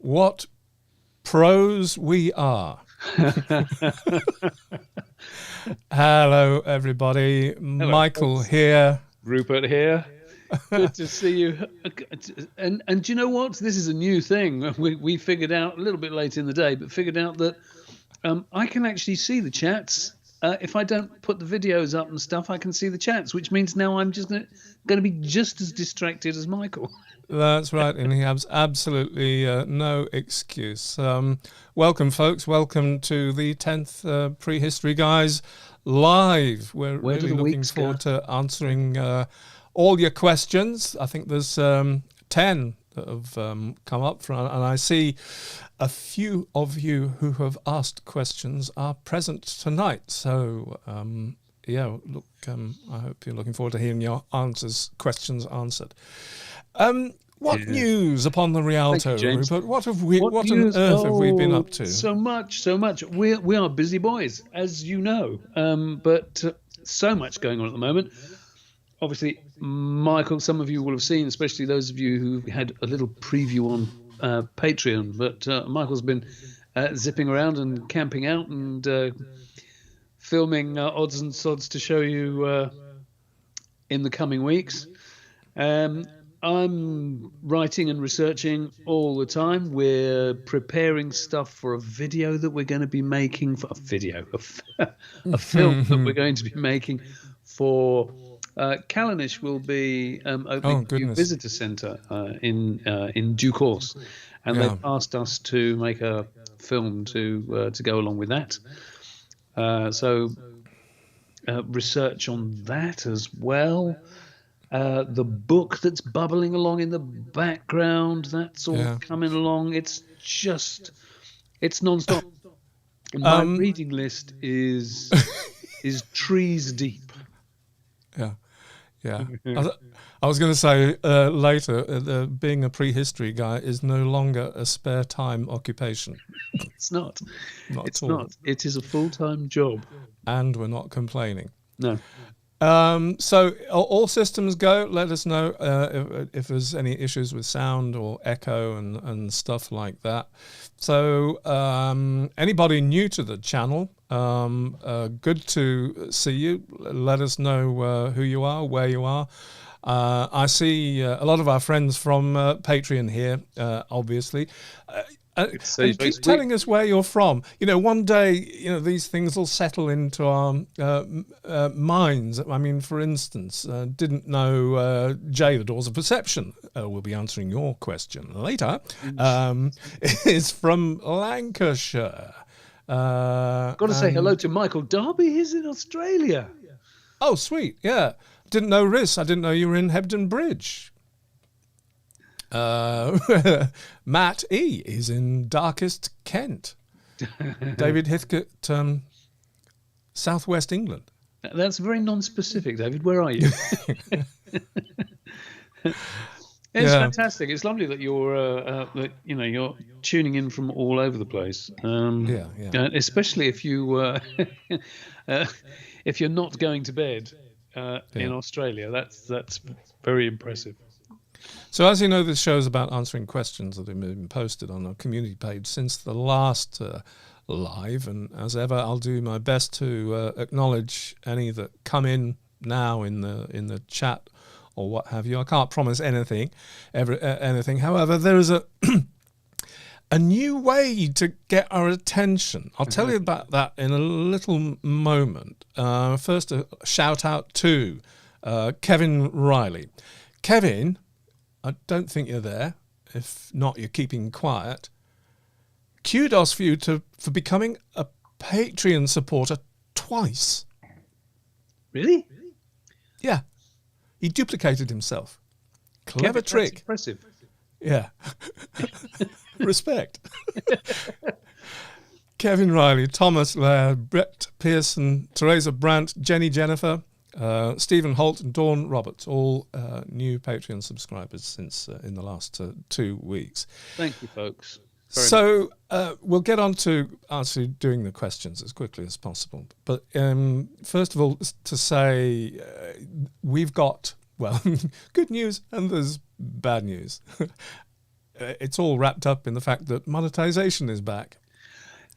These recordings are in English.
What pros we are. Hello, everybody. Hello, Michael folks. here. Rupert here. Good to see you. And do you know what? This is a new thing. We figured out a little bit late in the day, but figured out that I can actually see the chats. If I don't put the videos up and stuff, I can see the chats, which means now I'm just going to be just as distracted as Michael. That's right, and he has absolutely no excuse. Welcome, folks. Welcome to the 10th Prehistory Guys live. We're really looking forward to answering all your questions. I think there's 10 that have come up, and I see a few of you who have asked questions are present tonight. So, yeah, look, I hope you're looking forward to hearing your questions answered. What news upon the Rialto, Rupert? What on earth have we been up to? So much. We are busy boys, as you know, but so much going on at the moment. Obviously, Michael, some of you will have seen, especially those of you who had a little preview on Patreon, but Michael's been zipping around and camping out and filming odds and sods to show you in the coming weeks. I'm writing and researching all the time. We're preparing stuff for a video that we're going to be making, for a film that we're going to be making for Callanish will be opening a new visitor centre in due course, and they've asked us to make a film to go along with that. So research on that as well. The book that's bubbling along in the background, that's all coming along. It's non-stop. My reading list is trees deep. Yeah. I was going to say later, being a prehistory guy is no longer a spare time occupation. It's not. It's not. It is a full-time job. And we're not complaining. No. So all systems go. Let us know if there's any issues with sound or echo and stuff like that. So anybody new to the channel, good to see you. Let us know who you are, where you are. I see a lot of our friends from Patreon here, obviously. And keep telling us where you're from. You know, one day, these things will settle into our minds. I mean, for instance, didn't know Jay, the Doors of Perception, will be answering your question later, is from Lancashire. Got to say hello to Michael Darby. He's in Australia. Oh, sweet. Yeah. Didn't know Rhys. I didn't know you were in Hebden Bridge. Matt E is in Darkest Kent. David Hithcote, Southwest England. That's very non-specific, David. Where are you? It's fantastic. It's lovely that you're tuning in from all over the place. Especially if if you're not going to bed in Australia. That's very impressive. So as you know, this show is about answering questions that have been posted on our community page since the last live, and as ever, I'll do my best to acknowledge any that come in now in the chat or what have you. I can't promise anything. However, there is a new way to get our attention. I'll tell you about that in a little moment. First, a shout out to Kevin Riley. Kevin, I don't think you're there. If not, you're keeping quiet. Kudos for you for becoming a Patreon supporter twice. Really? Yeah. He duplicated himself. Clever trick. That's impressive. Yeah. Respect. Kevin Riley, Thomas Laird, Brett Pearson, Teresa Brandt, Jenny Jennifer, Stephen Holt and Dawn Roberts, all new Patreon subscribers since in the last 2 weeks. Thank you, folks. So we'll get on to actually doing the questions as quickly as possible. But first of all, to say we've got, well, good news and there's bad news. it's all wrapped up in the fact that monetization is back.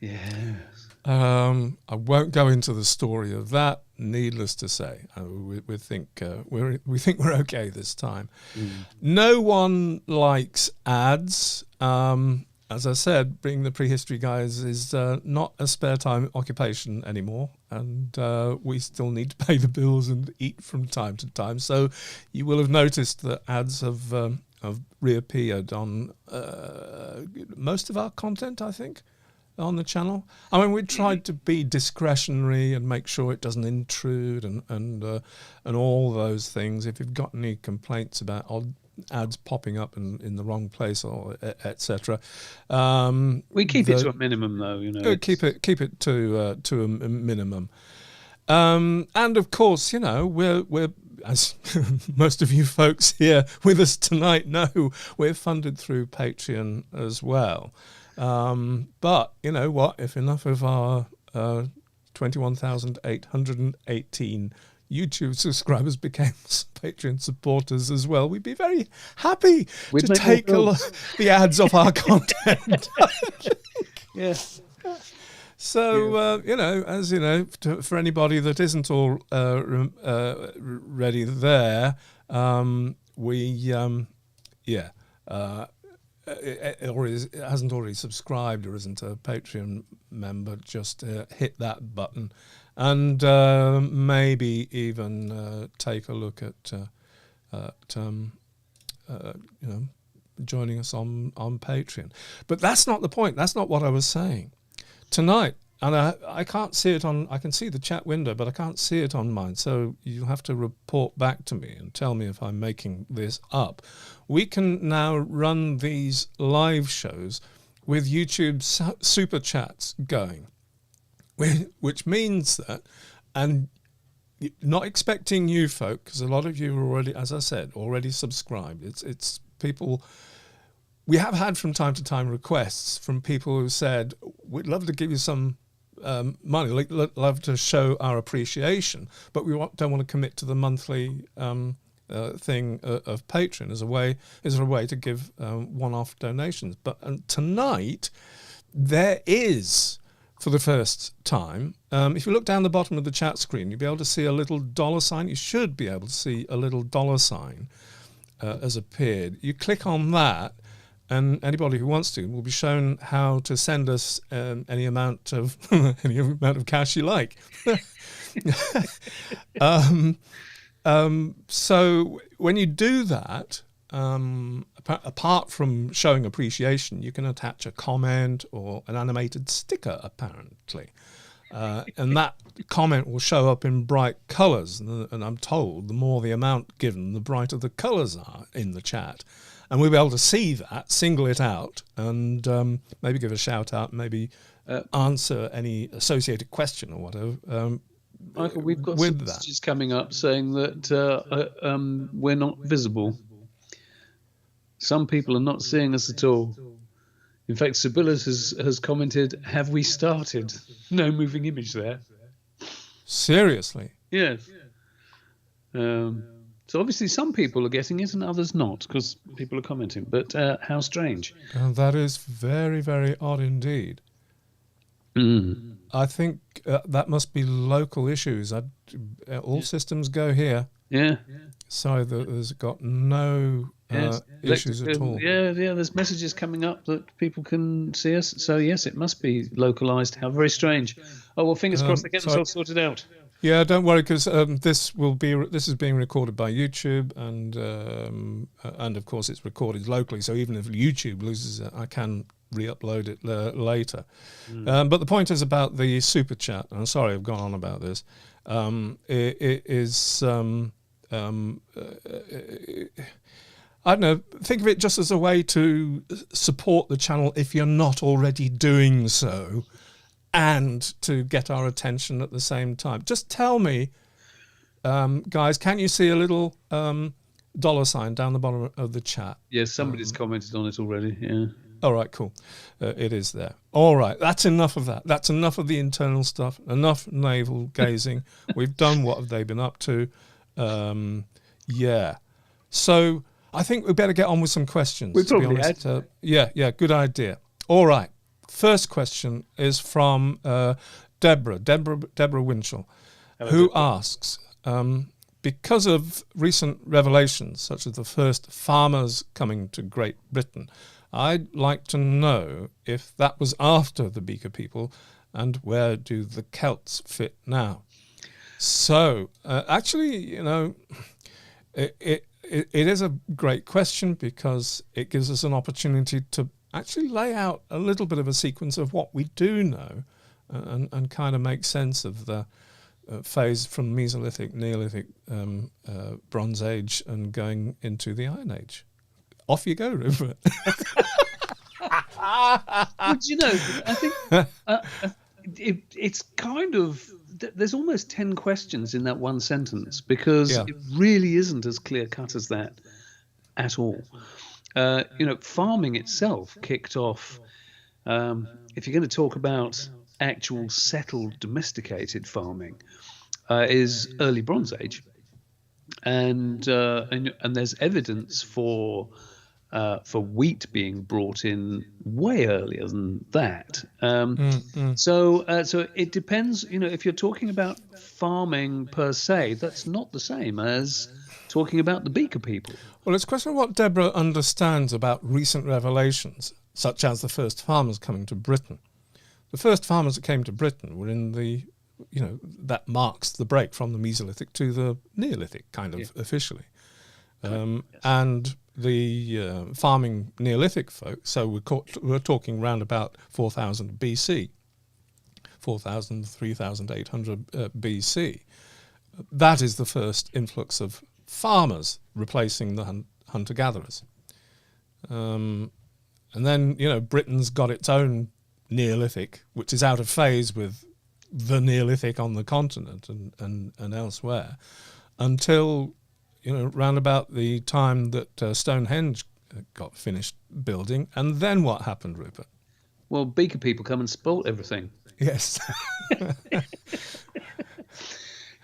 Yes. I won't go into the story of that. Needless to say, we think we're okay this time. No one likes ads. As I said, being the prehistory guys is not a spare time occupation anymore, and we still need to pay the bills and eat from time to time. So you will have noticed that ads have reappeared on most of our content, I think, on the channel. I mean, we tried to be discretionary and make sure it doesn't intrude and all those things. If you've got any complaints about odd ads popping up in the wrong place or etc., we keep it to a minimum, though. You know, keep it to a minimum. And of course, you know, we're as most of you folks here with us tonight know, we're funded through Patreon as well. But you know what? If enough of our 21,818 YouTube subscribers became Patreon supporters as well, we'd be very happy to take the ads off our content. Yeah. So, you know, as you know, for anybody that isn't all ready there, or hasn't already subscribed or isn't a Patreon member, just hit that button and maybe even take a look at you know, joining us on Patreon. But that's not the point. That's not what I was saying. Tonight, and I can't see it on, I can see the chat window, but I can't see it on mine. So you'll have to report back to me and tell me if I'm making this up. We can now run these live shows with YouTube super chats going, which means that, and not expecting you folk, because a lot of you are already, as I said, already subscribed. It's people. We have had from time to time requests from people who said, we'd love to give you some money, love to show our appreciation, but we don't want to commit to the monthly thing of Patreon as a way to give one-off donations. But tonight, there is, for the first time, if you look down the bottom of the chat screen, you'll be able to see a little $sign. You should be able to see a little $sign has appeared. You click on that, and anybody who wants to will be shown how to send us any amount of cash you like. So when you do that, apart from showing appreciation, you can attach a comment or an animated sticker, apparently. And that comment will show up in bright colours. And I'm told the more the amount given, the brighter the colours are in the chat. And we'll be able to see that, single it out, and maybe give a shout out, maybe answer any associated question or whatever. Michael, we've got some messages coming up saying that we're not visible. Some people are not seeing us at all. In fact, Sibyllus has commented, "Have we started?" No moving image there. Seriously? Yes. So obviously some people are getting it and others not, because people are commenting. But how strange. That is very, very odd indeed. Mm. I think that must be local issues. All systems go here. Yeah. So there's got no issues at all. Yeah, there's messages coming up that people can see us. So yes, it must be localized. How very strange. Oh, well, fingers crossed they get this all sorted out. Yeah, don't worry, because this is being recorded by YouTube, and of course it's recorded locally. So even if YouTube loses it, I can re-upload it later. But the point is about the super chat. I'm sorry, I've gone on about this. It is I don't know. Think of it just as a way to support the channel if you're not already doing so, and to get our attention at the same time. Just tell me, guys, can you see a little $sign down the bottom of the chat? Yes, somebody's commented on it already, yeah. All right, cool. It is there. All right, that's enough of that. That's enough of the internal stuff, enough navel gazing. We've done what have they been up to. Yeah. So I think we better get on with some questions. We probably had. Yeah, good idea. All right. First question is from Deborah Winchell, who asks, because of recent revelations, such as the first farmers coming to Great Britain, I'd like to know if that was after the Beaker people, and where do the Celts fit now? So, actually, it is a great question, because it gives us an opportunity to actually lay out a little bit of a sequence of what we do know, and kind of make sense of the phase from Mesolithic, Neolithic, Bronze Age, and going into the Iron Age. Off you go, Rupert. Well, I think it's kind of, there's almost 10 questions in that one sentence, because it really isn't as clear cut as that at all. Farming itself kicked off, if you're going to talk about actual settled domesticated farming, is early Bronze Age, and there's evidence for wheat being brought in way earlier than that. So it depends. If you're talking about farming per se, that's not the same as talking about the Beaker people. Well, it's a question of what Deborah understands about recent revelations, such as the first farmers coming to Britain. The first farmers that came to Britain were in the, that marks the break from the Mesolithic to the Neolithic, kind of officially. And the farming Neolithic folk, so we're talking round about 4000 BC, 3800 BC. That is the first influx of farmers replacing the hunter-gatherers. And then, Britain's got its own Neolithic, which is out of phase with the Neolithic on the continent and elsewhere, until round about the time that Stonehenge got finished building. And then what happened, Rupert? Well, Beaker people come and spoilt everything. Yes.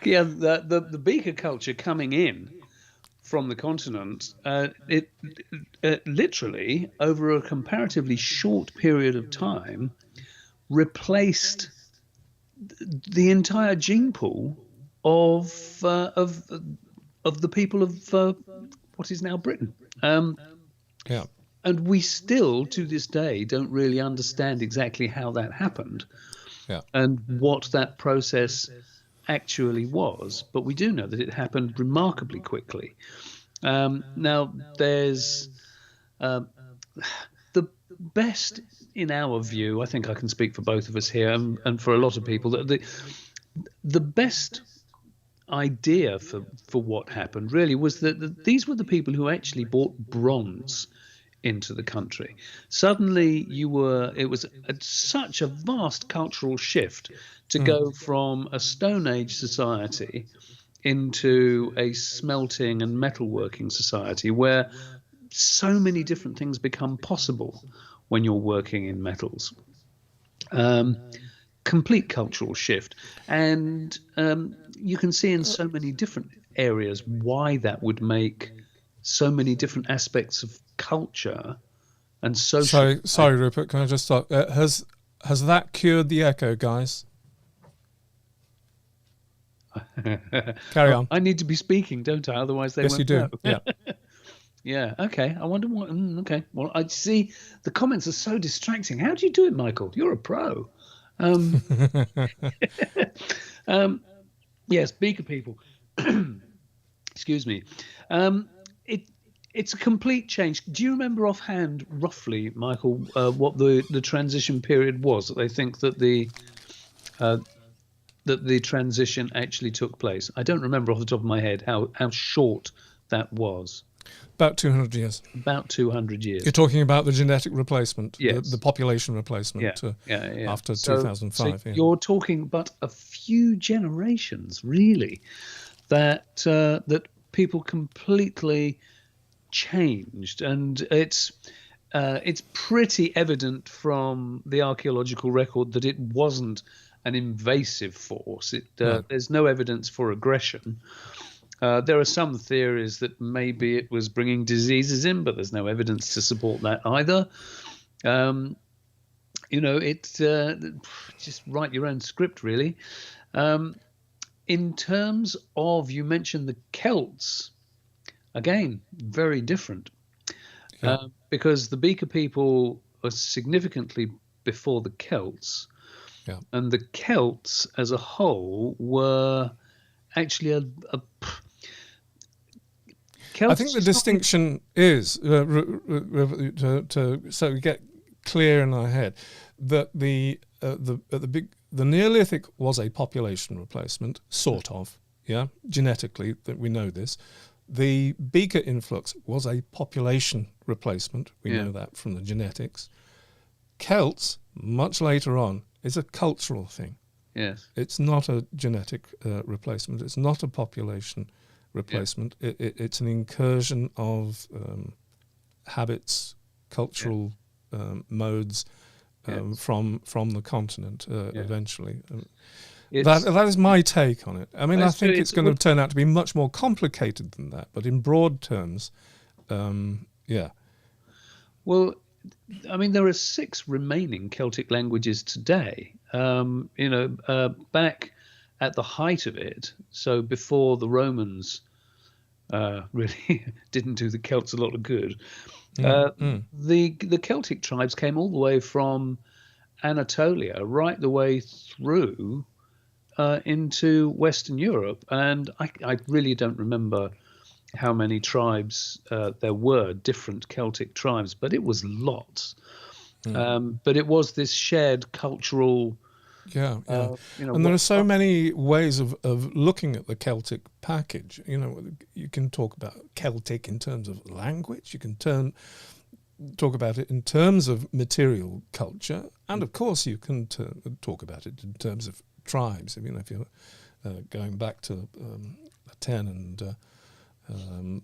Yeah, the Beaker culture coming in from the continent, it literally, over a comparatively short period of time, replaced the entire gene pool of the people of what is now Britain. And we still, to this day, don't really understand exactly how that happened and what that process actually was. But we do know that it happened remarkably quickly. Now, there's the best, in our view, I think I can speak for both of us here and for a lot of people, that the best idea for what happened really was that these were the people who actually brought bronze into the country. Suddenly it was such a vast cultural shift to go from a Stone Age society into a smelting and metalworking society, where so many different things become possible when you're working in metals. Complete cultural shift. And you can see in so many different areas why that would make so many different aspects of culture and social. Sorry, Rupert, can I just stop? Has that cured the echo, guys? Carry on. I need to be speaking, don't I? Otherwise they won't know. Yeah. Yeah. Okay. I wonder what. Okay. Well, I see the comments are so distracting. How do you do it, Michael? You're a pro. Yes, Beaker people. Excuse me. It's a complete change. Do you remember offhand, roughly, Michael, what the transition period was? That they think that the transition actually took place. I don't remember off the top of my head how short that was. About 200 years. About 200 years. You're talking about the genetic replacement, yes. the population replacement after 2005. So you're talking but a few generations, really, that people completely changed. And it's pretty evident from the archaeological record that it wasn't an invasive force. There's no evidence for aggression. There are some theories that maybe it was bringing diseases in, but there's no evidence to support that either. It's just write your own script, really. In terms of, you mentioned the Celts, again, very different. Because the Beaker people are significantly before the Celts. Yeah. And the Celts as a whole were actually I think the distinction is, so we get clear in our head, that the Neolithic was a population replacement, sort of, genetically, that we know this. The Beaker influx was a population replacement. We know that from the genetics. Celts, much later on, is a cultural thing. Yes. It's not a genetic replacement. It's not a population replacement. It's an incursion of habits, cultural modes from the continent eventually. That is my take on it. I mean, I think it's going to turn out to be much more complicated than that, but in broad terms, Well, I mean, there are 6 remaining Celtic languages today. Back at the height of it, so before the Romans really didn't do the Celts a lot of good, the Celtic tribes came all the way from Anatolia right the way through into Western Europe, and I really don't remember how many tribes there were, different Celtic tribes, but it was lots. But it was this shared cultural. And there are so many ways of looking at the Celtic package. You can talk about Celtic in terms of language. You can talk about it in terms of material culture, and of course you can talk about it in terms of tribes. If you're going back to Aten and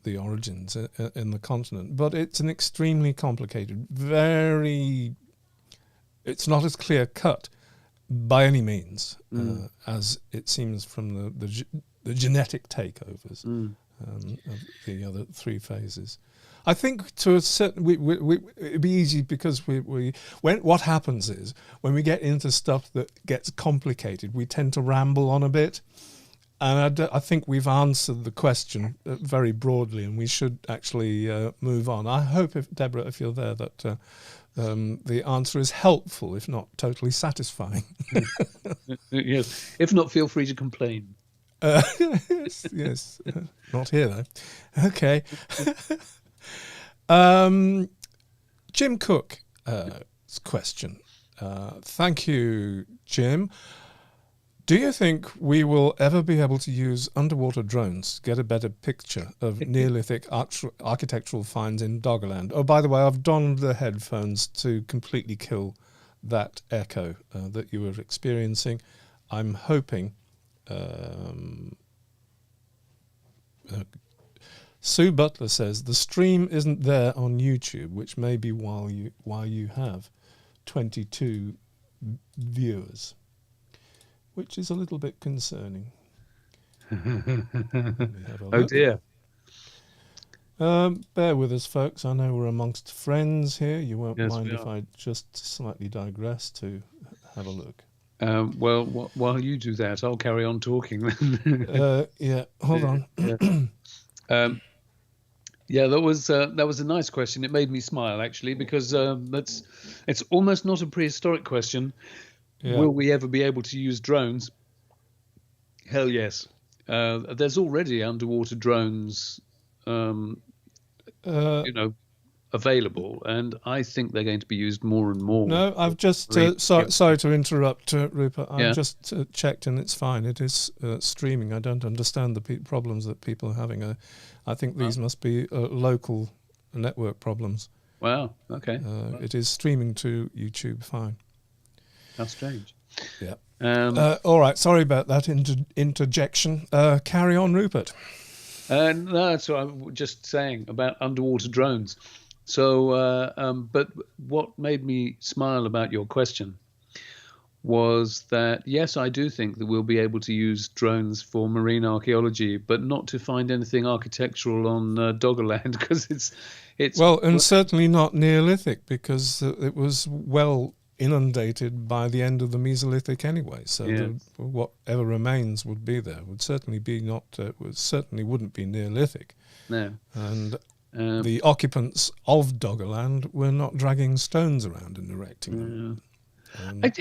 the origins in the continent, but it's an extremely complicated, it's not as clear cut by any means as it seems from the genetic takeovers of the other 3 phases. I think to a certain, it'd be easy because what happens is when we get into stuff that gets complicated, we tend to ramble on a bit. And I think we've answered the question very broadly, and we should actually move on. I hope, Deborah, if you're there, that the answer is helpful, if not totally satisfying. Yes. If not, feel free to complain. Yes. Not here, though. Okay. Jim Cook's question. Thank you, Jim. Do you think we will ever be able to use underwater drones to get a better picture of Neolithic architectural finds in Doggerland? Oh, by the way, I've donned the headphones to completely kill that echo that you were experiencing. I'm hoping... Sue Butler says, the stream isn't there on YouTube, which may be why you have 22 viewers. Which is a little bit concerning. Oh dear. Bear with us, folks. I know we're amongst friends here. You won't mind if I just slightly digress to have a look. Well, while you do that, I'll carry on talking then. Hold on. That was a nice question. It made me smile, actually, because it's almost not a prehistoric question. Yeah. Will we ever be able to use drones? Hell yes. There's already underwater drones, available, and I think they're going to be used more and more. No, I've just sorry to interrupt, Rupert. I've just checked, and it's fine. It is streaming. I don't understand the problems that people are having. I think these must be local network problems. Wow. Okay. It is streaming to YouTube. Fine. How strange. Yeah. All right. Sorry about that interjection. Carry on, Rupert. No, that's what I was just saying about underwater drones. So, but what made me smile about your question was that, yes, I do think that we'll be able to use drones for marine archaeology, but not to find anything architectural on Doggerland, because it's well, and certainly not Neolithic, because it was well inundated by the end of the Mesolithic anyway. So whatever remains would be there would certainly be not wouldn't be Neolithic. No, and the occupants of Doggerland were not dragging stones around and erecting them. It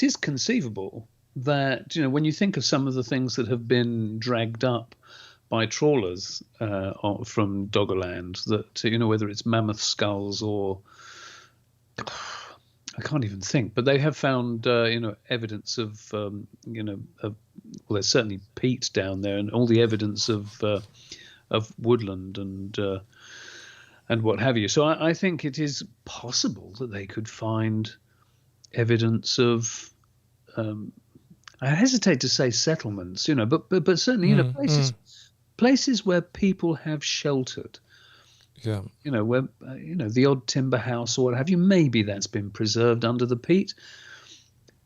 is conceivable that, when you think of some of the things that have been dragged up by trawlers from Doggerland, that whether it's mammoth skulls or I can't even think, but they have found evidence of there's certainly peat down there, and all the evidence of woodland and what have you. So I think it is possible that they could find evidence of I hesitate to say settlements, but certainly places where people have sheltered. Yeah. Where the odd timber house or what have you, maybe that's been preserved under the peat.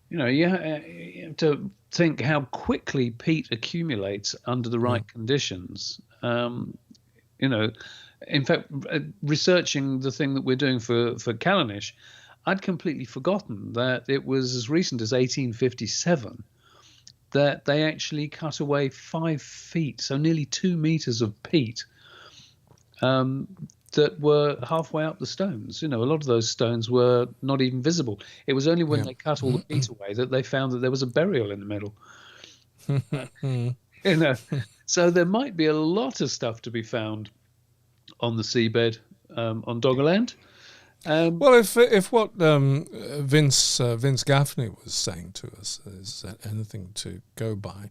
You have to think how quickly peat accumulates under the right conditions. In fact, researching the thing that we're doing for Callanish, I'd completely forgotten that it was as recent as 1857 that they actually cut away 5 feet, so nearly 2 meters of peat that were halfway up the stones. A lot of those stones were not even visible. It was only when they cut all the peat away that they found that there was a burial in the middle. So there might be a lot of stuff to be found on the seabed on Doggerland. Well, if what Vince Gaffney was saying to us is anything to go by,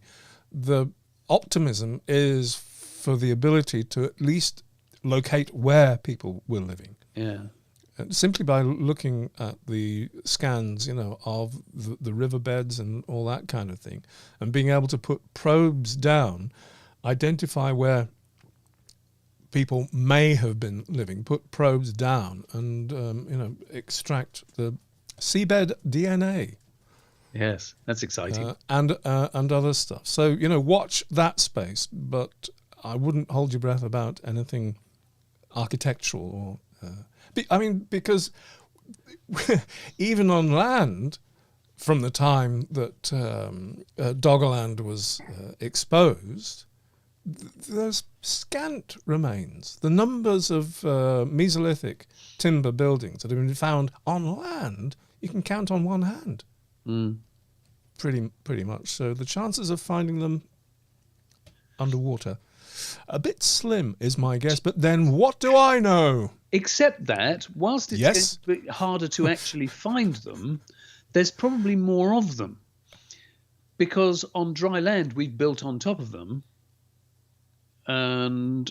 the optimism is for the ability to at least locate where people were living. Yeah. And simply by looking at the scans, of the riverbeds and all that kind of thing, and being able to put probes down, identify where people may have been living, put probes down, and extract the seabed DNA. Yes, that's exciting. And other stuff. So watch that space, but I wouldn't hold your breath about anything architectural because even on land, from the time that Doggerland was exposed, there's scant remains. The numbers of Mesolithic timber buildings that have been found on land, you can count on one hand. Pretty much. So the chances of finding them underwater, a bit slim is my guess, but then what do I know? Except that, whilst it's a bit harder to actually find them, there's probably more of them. Because on dry land, we've built on top of them. And,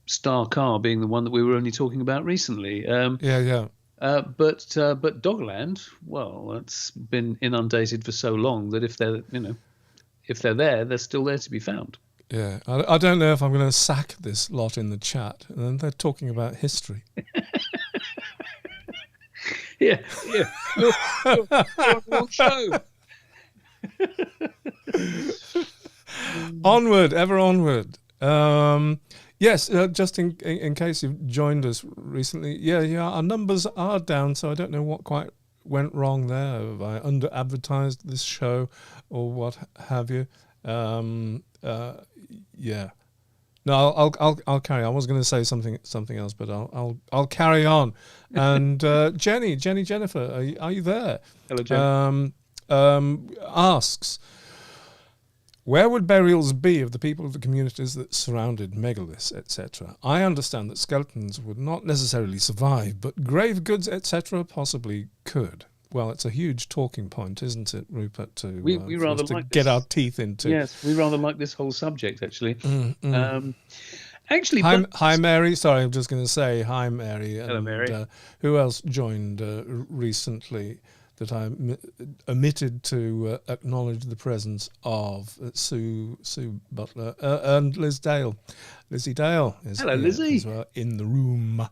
Star Car being the one that we were only talking about recently. But Doggerland, well, it's been inundated for so long that if they're there, they're still there to be found. Yeah, I don't know if I'm going to sack this lot in the chat. And they're talking about history. Yeah. You're on the wrong show. Onward, ever onward. Yes, just in case you've joined us recently, our numbers are down, so I don't know what quite went wrong there. Have I under-advertised this show or what have you? No, I'll carry on. I was going to say something else, but I'll carry on. And Jennifer, are you there? Hello, Jenny. Asks, where would burials be of the people of the communities that surrounded megaliths, etc.? I understand that skeletons would not necessarily survive, but grave goods, etc., possibly could. Well, it's a huge talking point, isn't it, Rupert, we rather like get our teeth into. Yes, we rather like this whole subject, actually. Actually, hi, Mary. Sorry, I'm just going to say hi, Mary. Hello, Mary. Who else joined recently that I omitted to acknowledge the presence of? Sue Butler and Liz Dale. Lizzie Dale is Hello, Lizzie. as well, in the room.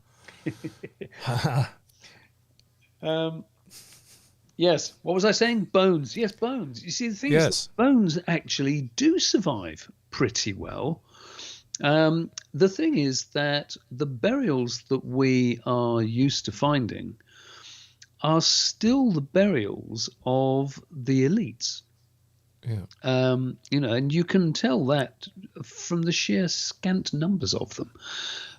Yes. What was I saying? Bones. Yes, bones. You see, the thing is, bones actually do survive pretty well. The thing is that the burials that we are used to finding are still the burials of the elites. Yeah. And you can tell that from the sheer scant numbers of them.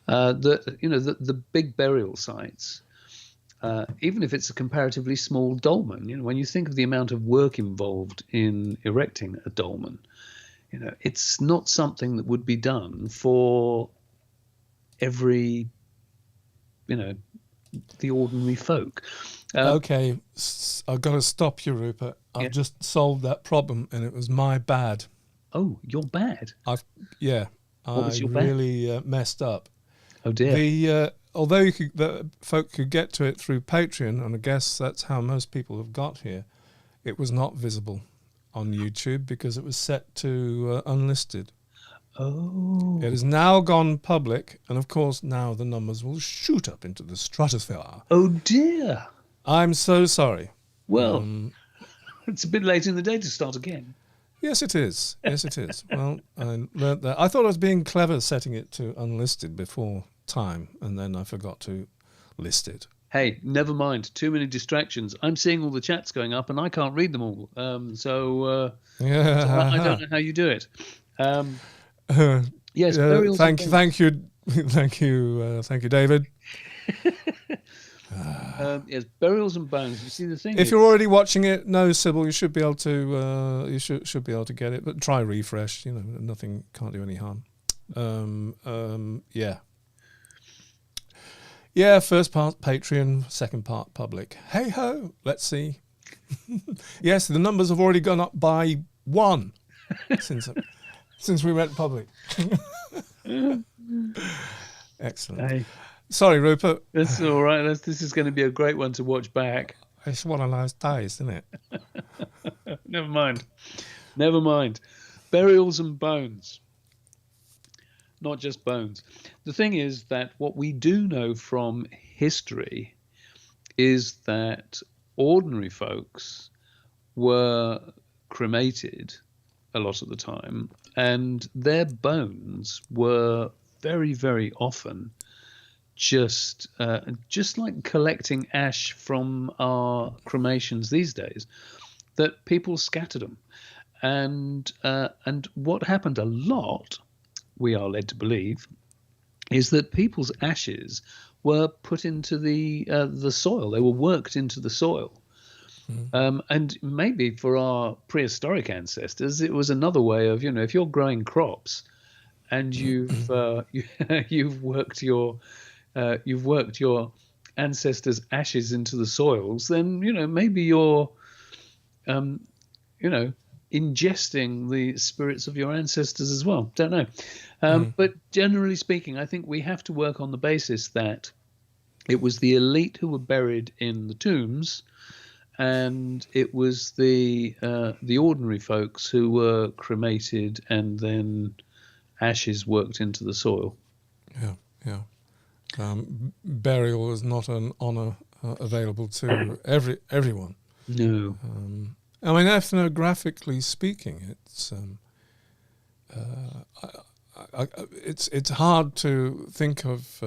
The big burial sites, even if it's a comparatively small dolmen, when you think of the amount of work involved in erecting a dolmen, it's not something that would be done for every, the ordinary folk. Okay, I've got to stop you, Rupert. I've just solved that problem, and it was my bad. Oh, you're bad? What was your really messed up. Oh dear. Although the folk could get to it through Patreon, and I guess that's how most people have got here, it was not visible on YouTube because it was set to unlisted. Oh. It has now gone public, and of course now the numbers will shoot up into the stratosphere. Oh dear. I'm so sorry. Well, it's a bit late in the day to start again. Yes, it is. Yes, it is. Well, I learnt that. I thought I was being clever setting it to unlisted before time, and then I forgot to list it. Hey, never mind. Too many distractions. I'm seeing all the chats going up, and I can't read them all. So I don't know how you do it. Yes. Thank you, David. Yes, burials and bones. You see, the thing. If you're already watching it, no, Sybil, you should be able to. You should be able to get it, but try refresh. Nothing can't do any harm. Yeah. First part Patreon, second part public. Hey ho, let's see. Yes, the numbers have already gone up by 1 since we went public. Excellent. Hey. Sorry, Rupert. That's all right. This is going to be a great one to watch back. It's one of those days, isn't it? Never mind. Burials and bones. Not just bones. The thing is that what we do know from history is that ordinary folks were cremated a lot of the time, and their bones were very, very often just like collecting ash from our cremations these days, that people scattered them. And what happened a lot, we are led to believe, is that people's ashes were put into the soil. They were worked into the soil. And maybe for our prehistoric ancestors, it was another way of, if you're growing crops and you've worked your ancestors' ashes into the soils, then maybe you're ingesting the spirits of your ancestors as well. Don't know. But generally speaking, I think we have to work on the basis that it was the elite who were buried in the tombs, and it was the ordinary folks who were cremated and then ashes worked into the soil. Yeah. Burial is not an honour available to everyone. No. Ethnographically speaking, it's hard to think of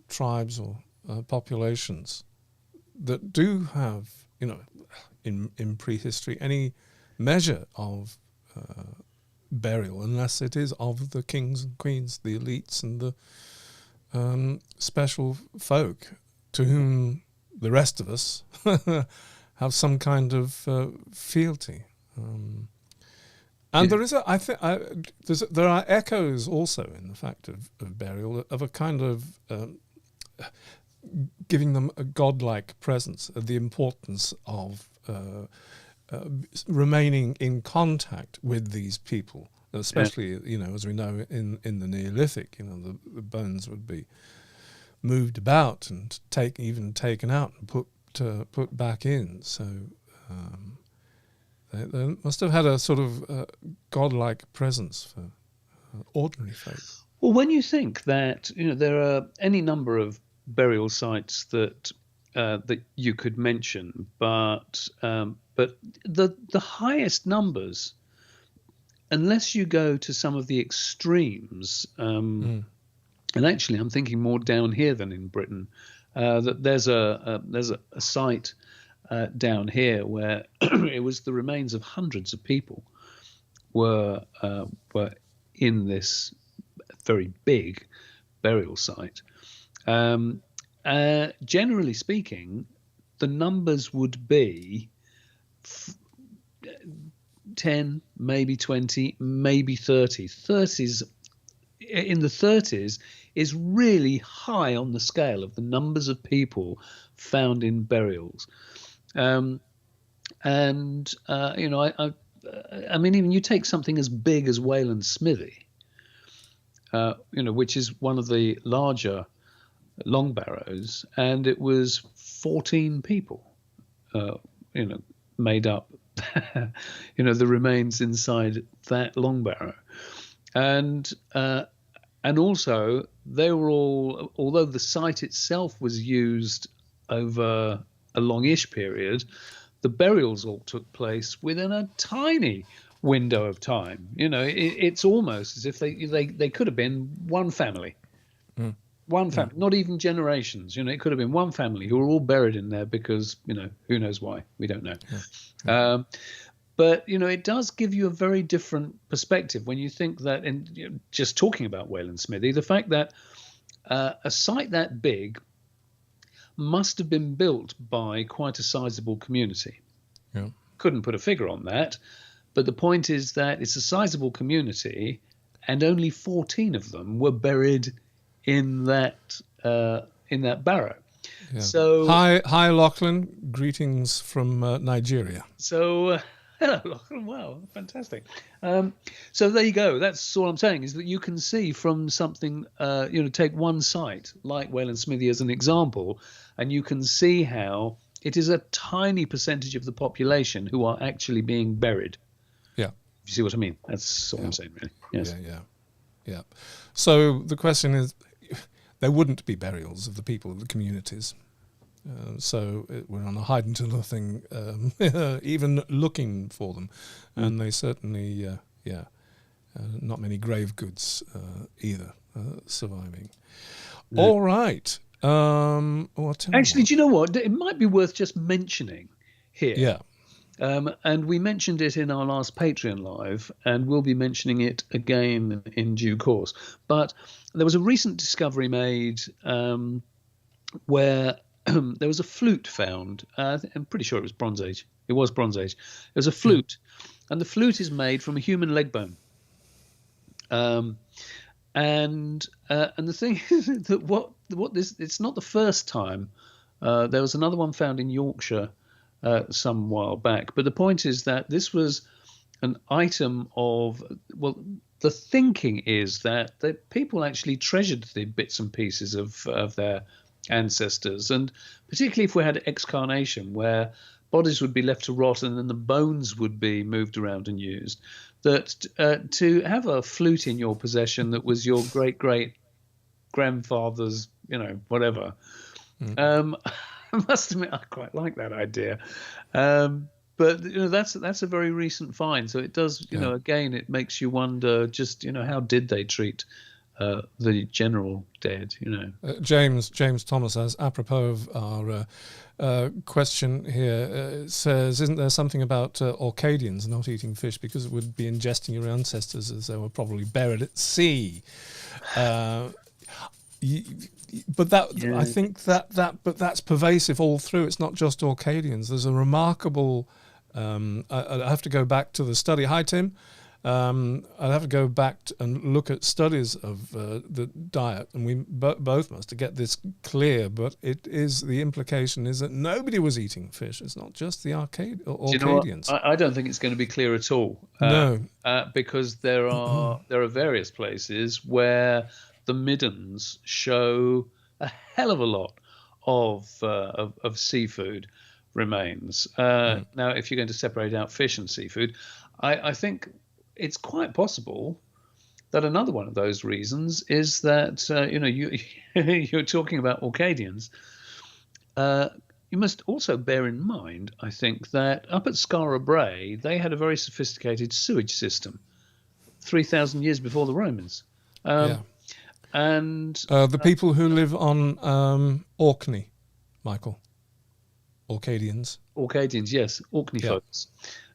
tribes or populations that do have, in prehistory, any measure of burial, unless it is of the kings and queens, the elites and the special folk to whom the rest of us have some kind of fealty. And there is there are echoes also in the fact of burial, of a kind of giving them a godlike presence, of the importance of remaining in contact with these people, especially as we know in the Neolithic, the bones would be moved about and taken out and put back in. So they must have had a sort of godlike presence for ordinary folk. Well, when you think that there are any number of burial sites that you could mention, but the highest numbers, unless you go to some of the extremes, and actually I'm thinking more down here than in Britain, that there's a site down here where it was the remains of hundreds of people were in this very big burial site. Generally speaking, the numbers would be 10, maybe 20, maybe 30. 30s, in the 30s is really high on the scale of the numbers of people found in burials. I mean, even you take something as big as Wayland Smithy, which is one of the larger long barrows, and it was 14 people, made up, the remains inside that long barrow. And also they were all, although the site itself was used over a longish period, the burials all took place within a tiny window of time. It's almost as if they could have been one family. One family, not even generations. It could have been one family who were all buried in there because, who knows why? We don't know. But, it does give you a very different perspective when you think that, in just talking about Wayland Smithy, the fact that a site that big must have been built by quite a sizable community. Yeah. Couldn't put a figure on that. But the point is that it's a sizable community and only 14 of them were buried in that barrow. Yeah. So hi Lachlan, greetings from Nigeria. So hello Lachlan, wow, fantastic. So there you go. That's all I'm saying, is that you can see from something, take one site like Wayland Smithy as an example, and you can see how it is a tiny percentage of the population who are actually being buried. Yeah. You see what I mean? That's all I'm saying, really. Yes. Yeah. So the question is, there wouldn't be burials of the people of the communities. So we're on a hiding to nothing, even looking for them. And they certainly, not many grave goods either surviving. No. All right. Actually, do you know what? It might be worth just mentioning here. Yeah. And we mentioned it in our last Patreon live, and we'll be mentioning it again in due course. But there was a recent discovery made where there was a flute found. I'm pretty sure it was Bronze Age. It was Bronze Age. It was a flute, and the flute is made from a human leg bone. And the thing is that what this, it's not the first time. There was another one found in Yorkshire some while back. But the point is that this was an item of, well, the thinking is that people actually treasured the bits and pieces of their ancestors, and particularly if we had excarnation, where bodies would be left to rot and then the bones would be moved around and used, that to have a flute in your possession that was your great-great-grandfather's, whatever. I must admit, I quite like that idea. But that's a very recent find, so it does, again, it makes you wonder just, how did they treat the general dead, James Thomas says, apropos of our question here, says, isn't there something about Orcadians not eating fish because it would be ingesting your ancestors as they were probably buried at sea? But I think but that's pervasive all through. It's not just Orcadians. There's a remarkable. I have to go back to the study. Hi, Tim. I'd have to go back and look at studies of the diet, and we both must to get this clear. But the implication is that nobody was eating fish. It's not just the Orcadians. I don't think it's going to be clear at all. No, because there are various places where the middens show a hell of a lot of seafood remains. Now, if you're going to separate out fish and seafood, I think it's quite possible that another one of those reasons is that you're talking about Orcadians. You must also bear in mind, I think, that up at Skara Brae, they had a very sophisticated sewage system 3,000 years before the Romans. And the people who live on Orkney, Michael. Orcadians, yes, Orkney folks.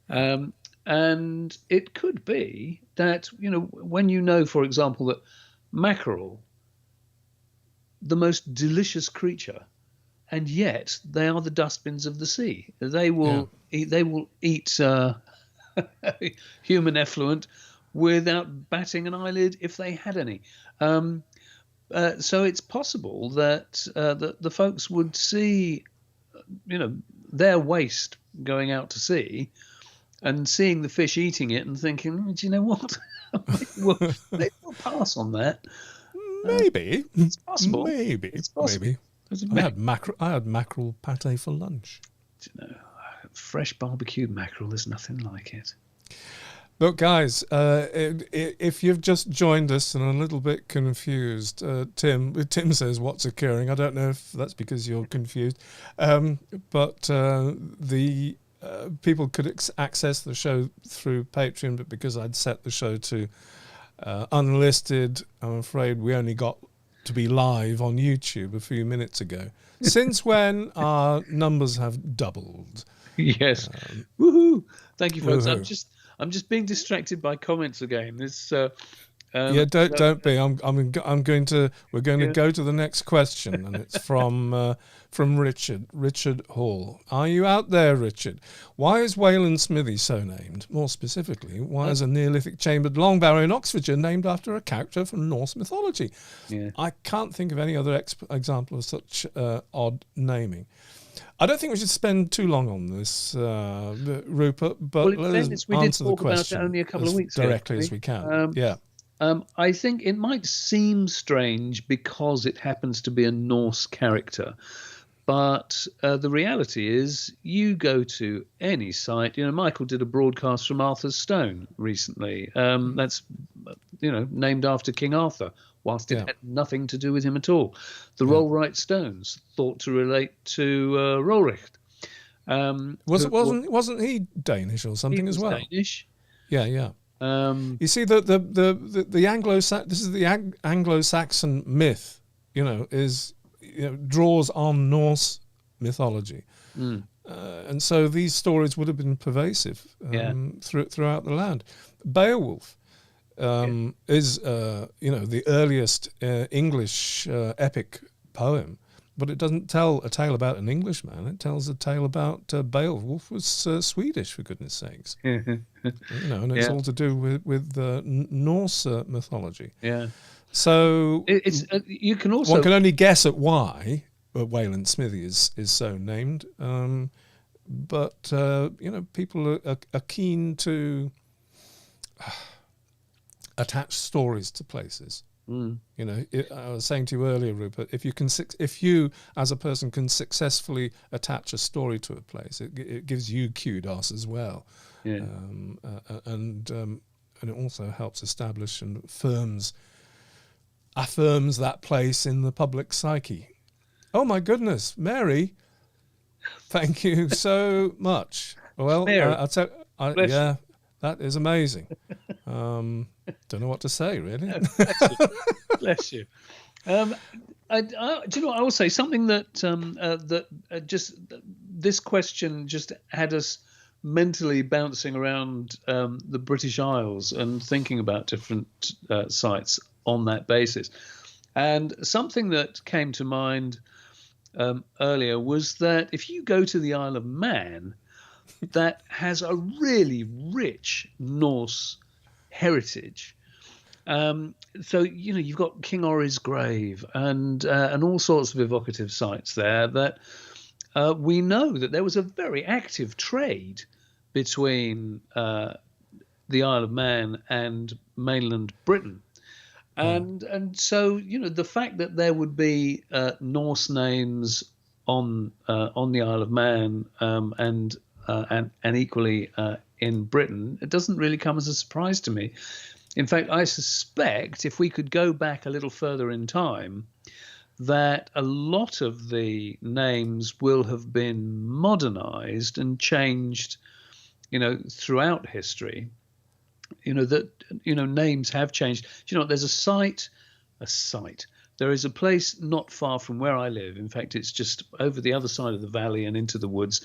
And it could be that, when for example, that mackerel, the most delicious creature, and yet they are the dustbins of the sea. They will eat human effluent without batting an eyelid if they had any. So it's possible that the folks would see, their waste going out to sea and seeing the fish eating it and thinking, do you know what? They will pass on that. Maybe. It's possible. Maybe. It's possible. Maybe. I had mackerel pate for lunch. Fresh barbecued mackerel, there's nothing like it. Look, guys, if you've just joined us and are a little bit confused, Tim says, what's occurring? I don't know if that's because you're confused. But the people could access the show through Patreon, but because I'd set the show to unlisted, I'm afraid we only got to be live on YouTube a few minutes ago. Since when our numbers have doubled. Yes. Woohoo! Thank you, folks. Woohoo. I'm just being distracted by comments again. It's don't be. We're going to go to the next question, and it's from Richard Hall. Are you out there, Richard? Why is Wayland Smithy so named? More specifically, why is a Neolithic chambered long barrow in Oxfordshire named after a character from Norse mythology? Yeah. I can't think of any other example of such odd naming. I don't think we should spend too long on this, Rupert, but let us answer the question about it only a couple of weeks directly ago, as we can. I think it might seem strange because it happens to be a Norse character, but the reality is you go to any site. Michael did a broadcast from Arthur's Stone recently. That's named after King Arthur, whilst it had nothing to do with him at all. The Rollright Stones, thought to relate to Rollricht. Wasn't he Danish or something as well? Danish. Yeah. You see, the Anglo-Saxon myth, draws on Norse mythology, and so these stories would have been pervasive throughout the land. Beowulf is the earliest English epic poem, but it doesn't tell a tale about an Englishman. It tells a tale about Beowulf was Swedish, for goodness sakes. And it's all to do with Norse mythology. Yeah. So you can also one can only guess at why Wayland Smithy is so named, but people are keen to attach stories to places. I was saying to you earlier, Rupert, if you as a person can successfully attach a story to a place, it gives you kudos as well. And it also helps establish and affirms that place in the public psyche. Oh my goodness, Mary! Thank you so much. Well, that is amazing. Don't know what to say, really. Bless you. Do you know what I will say? Something that this question just had us mentally bouncing around the British Isles and thinking about different sites on that basis. And something that came to mind earlier was that if you go to the Isle of Man, that has a really rich Norse heritage. So you've got King Orry's grave and all sorts of evocative sites there that we know that there was a very active trade between the Isle of Man and mainland Britain. And so the fact that there would be Norse names on the Isle of Man and equally in Britain, it doesn't really come as a surprise to me. In fact, I suspect if we could go back a little further in time, that a lot of the names will have been modernized and changed, throughout history. Names have changed. There's a site. There is a place not far from where I live. In fact, it's just over the other side of the valley and into the woods,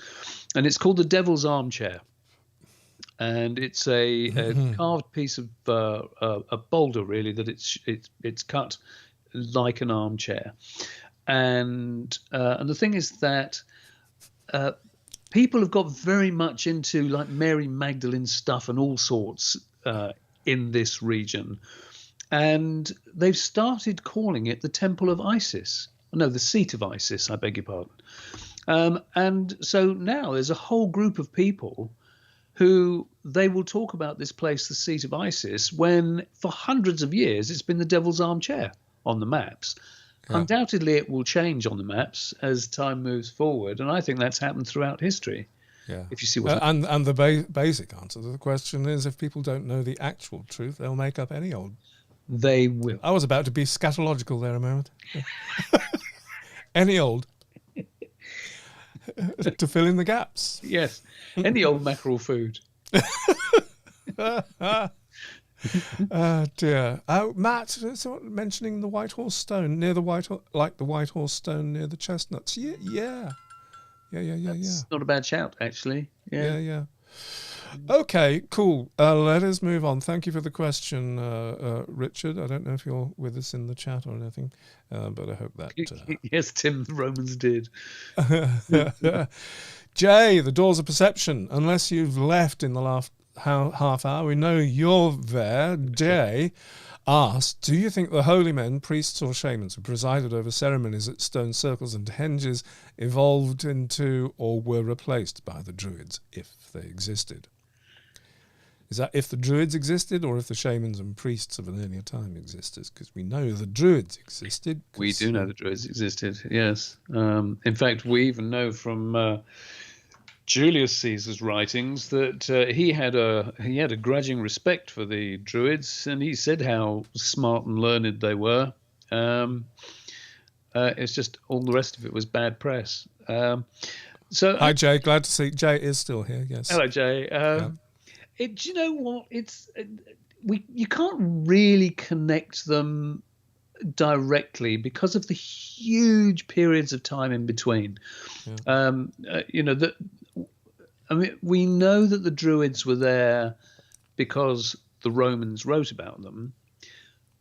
and it's called the Devil's Armchair. And it's a carved piece of a boulder, really, that it's cut like an armchair. And the thing is that people have got very much into like Mary Magdalene stuff and all sorts in this region. And they've started calling it the Temple of Isis. No, the seat of Isis, I beg your pardon. And so now there's a whole group of people who they will talk about this place, the seat of Isis, when for hundreds of years it's been the Devil's Armchair on the maps. Yeah. Undoubtedly, it will change on the maps as time moves forward, and I think that's happened throughout history. Yeah, if you see what and the basic answer to the question is, if people don't know the actual truth, they'll make up any old. They will. I was about to be scatological there a moment. Any old. To fill in the gaps. Yes, any old mackerel food. Dear. Matt, mentioning the White Horse Stone near the White Horse Stone near the Chestnuts. Yeah. That's not a bad shout, actually. Yeah. Okay, cool. Let us move on. Thank you for the question, Richard. I don't know if you're with us in the chat or anything, but I hope that... Yes, Tim, the Romans did. Jay, the Doors of Perception. Unless you've left in the last half hour, we know you're there. Jay asked, do you think the holy men, priests or shamans who presided over ceremonies at stone circles and henges evolved into or were replaced by the Druids, if they existed? Is that if the Druids existed or if the shamans and priests of an earlier time existed? Because we know the Druids existed. We do know the Druids existed, yes. In fact, we even know from Julius Caesar's writings that he had a grudging respect for the Druids, and he said how smart and learned they were. It's just all the rest of it was bad press. Hi, Jay. Glad to see Jay is still here. Yes. Hello, Jay. Do you know what? You can't really connect them directly because of the huge periods of time in between. Yeah. We know that the Druids were there because the Romans wrote about them,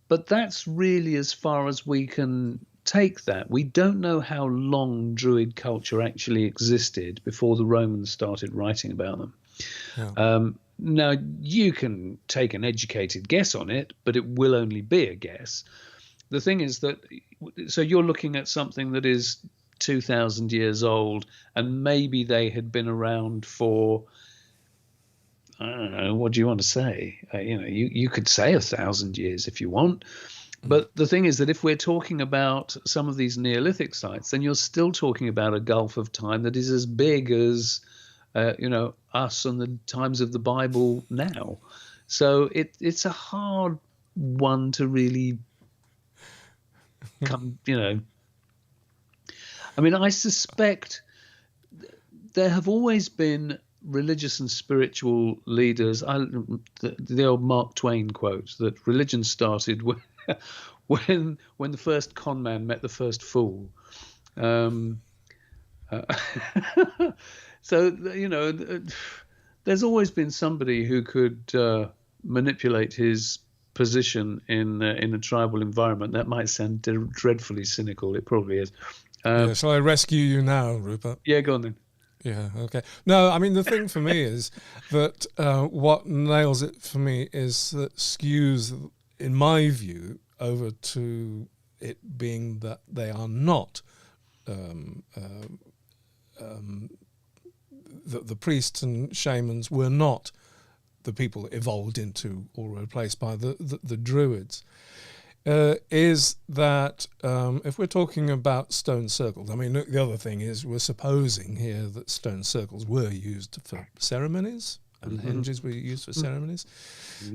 but that's really as far as we can take that. We don't know how long Druid culture actually existed before the Romans started writing about them. Yeah. Now, you can take an educated guess on it, but it will only be a guess. The thing is that, so you're looking at something that is 2,000 years old, and maybe they had been around for, I don't know, what do you want to say? You could say 1,000 years if you want. But the thing is that if we're talking about some of these Neolithic sites, then you're still talking about a gulf of time that is as big as, us and the times of the Bible now. So it's a hard one to really come, I suspect there have always been religious and spiritual leaders. The old Mark Twain quote that religion started when the first con man met the first fool. So, there's always been somebody who could manipulate his position in a tribal environment. That might sound dreadfully cynical. It probably is. Shall I rescue you now, Rupert? Yeah, go on then. Yeah, okay. No, the thing for me is that what nails it for me is that skews, in my view, over to it being that they are not the priests and shamans were not the people that evolved into or were replaced by the Druids. Is that if we're talking about stone circles, the other thing is we're supposing here that stone circles were used for ceremonies, and hinges were used for ceremonies.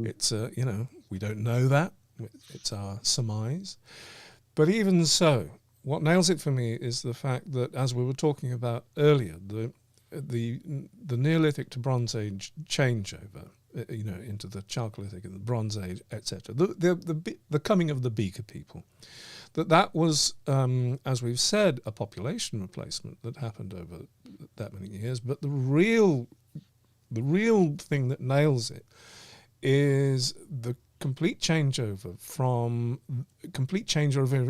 It's we don't know that. It's our surmise. But even so, what nails it for me is the fact that, as we were talking about earlier, the Neolithic to Bronze Age changeover, into the Chalcolithic and the Bronze Age, etc. The coming of the Beaker people, that was, as we've said, a population replacement that happened over that many years. But the real thing that nails it is the complete changeover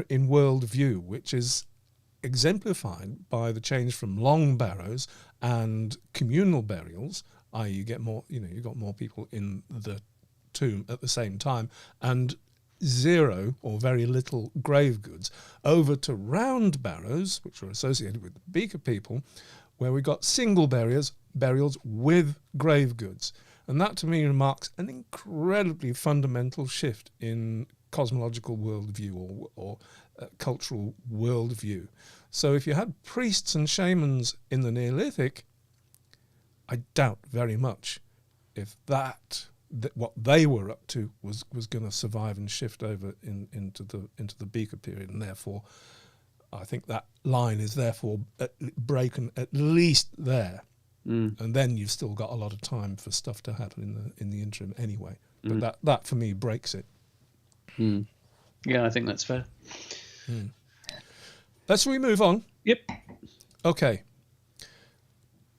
in worldview, which is exemplified by the change from long barrows and communal burials, i.e. you got more people in the tomb at the same time, and zero or very little grave goods, over to round barrows, which were associated with the Beaker people, where we got single burials with grave goods. And that, to me, remarks an incredibly fundamental shift in cosmological worldview or cultural worldview. So if you had priests and shamans in the Neolithic, I doubt very much if that what they were up to was going to survive and shift over into the Beaker period, and therefore I think that line is therefore broken at least there. And then you've still got a lot of time for stuff to happen in the interim anyway. But that for me breaks it. Yeah, I think that's fair. Let's move on. Yep. Okay.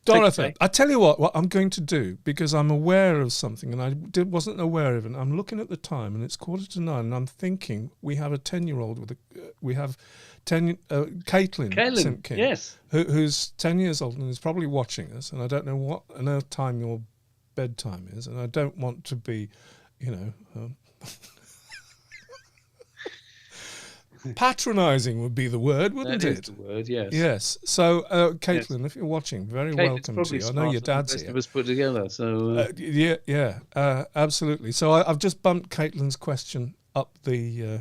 Dorothy, I tell you what I'm going to do, because I'm aware of something and I wasn't aware of it. I'm looking at the time and it's 8:45, and I'm thinking we have a 10-year-old Caitlyn Simpkin, yes, who's 10 years old and is probably watching us, and I don't know what on earth time your bedtime is, and I don't want to be, patronising would be the word, wouldn't it? That is the word, yes. Yes. So, Caitlyn, if you're watching, very welcome to you. I know your dad's here. Of us put together, so absolutely. So I've just bumped Caitlyn's question up the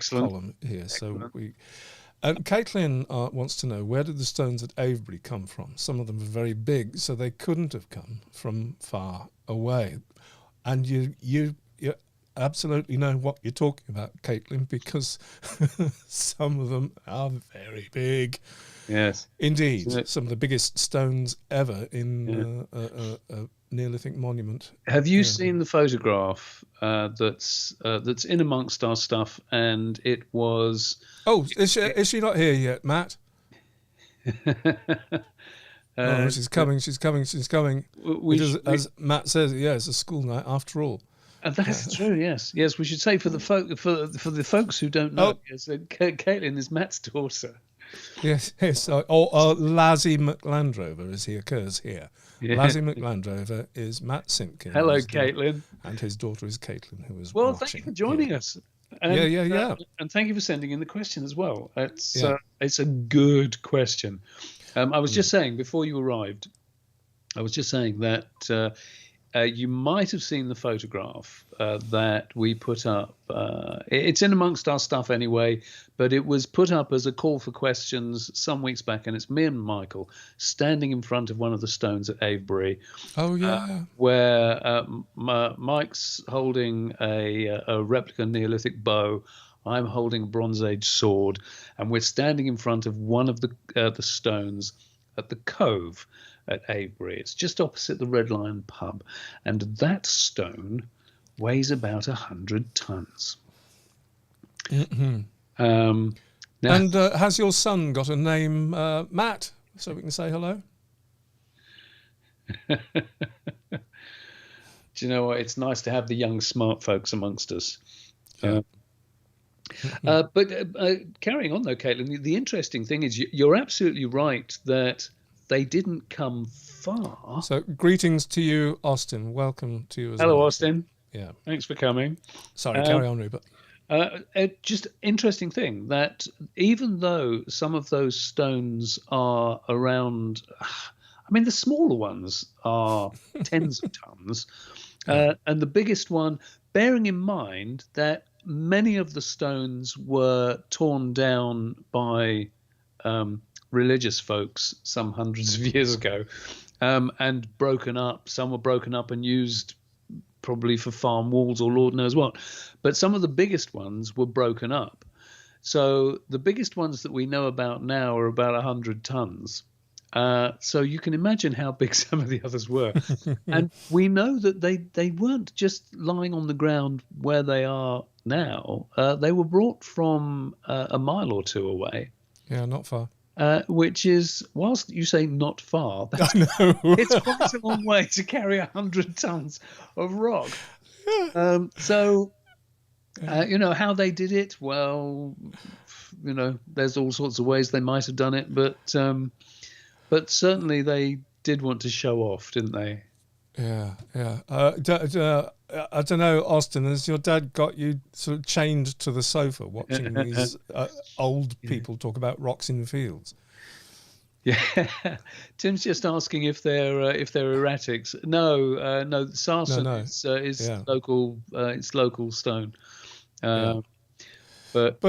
column here. Excellent. So Caitlyn wants to know, where did the stones at Avebury come from? Some of them are very big, so they couldn't have come from far away. And you absolutely know what you're talking about, Caitlyn, because some of them are very big. Yes, indeed. Some of the biggest stones ever in a Neolithic monument. Have you seen the photograph that's in amongst our stuff? And it was. Oh, is she not here yet, Matt? She's coming. She's coming. As Matt says, it's a school night after all. That's true. Yes. We should say for the folks who don't know, Caitlyn is Matt's daughter. Yes. Or Lazzie McLandrover, as he occurs here. Yeah. Lazzie McLandrover is Matt Simpkin. Hello, Caitlyn. And his daughter is Caitlyn, who is watching. Thank you for joining us. And, and thank you for sending in the question as well. It's a good question. I was just saying before you arrived, that you might have seen the photograph that we put up. It's in amongst our stuff anyway, but it was put up as a call for questions some weeks back, and it's me and Michael standing in front of one of the stones at Avebury. Oh, yeah. Where Mike's holding a replica Neolithic bow. I'm holding a Bronze Age sword, and we're standing in front of one of the stones at the Cove at Avebury. It's just opposite the Red Lion pub, and that stone weighs about 100 tons. Mm-hmm. And has your son got a name, Matt, so we can say hello? Do you know what? It's nice to have the young smart folks amongst us. Yeah. But carrying on though, Caitlyn, the interesting thing is you're absolutely right that they didn't come far. So greetings to you, Austin. Welcome to you as Hello, well. Austin. Yeah. Thanks for coming. Sorry, carry on, Rupert. Just interesting thing that even though some of those stones are around, the smaller ones are tens of tons, and the biggest one, bearing in mind that many of the stones were torn down by religious folks some hundreds of years ago. and broken up. Some were broken up and used probably for farm walls or Lord knows what. But some of the biggest ones were broken up. So the biggest ones that we know about now are about 100 tons. So you can imagine how big some of the others were. And we know that they weren't just lying on the ground where they are now. They were brought from a mile or two away. Yeah, not far. Which is, whilst you say not far, I know. it's quite a long way to carry 100 tons of rock. How they did it, well, there's all sorts of ways they might have done it, but certainly they did want to show off, didn't they? Yeah. I don't know, Austin, has your dad got you sort of chained to the sofa watching these old people talk about rocks in the fields? Yeah, Tim's just asking if they're erratics. No, sarsen is local. It's local stone. But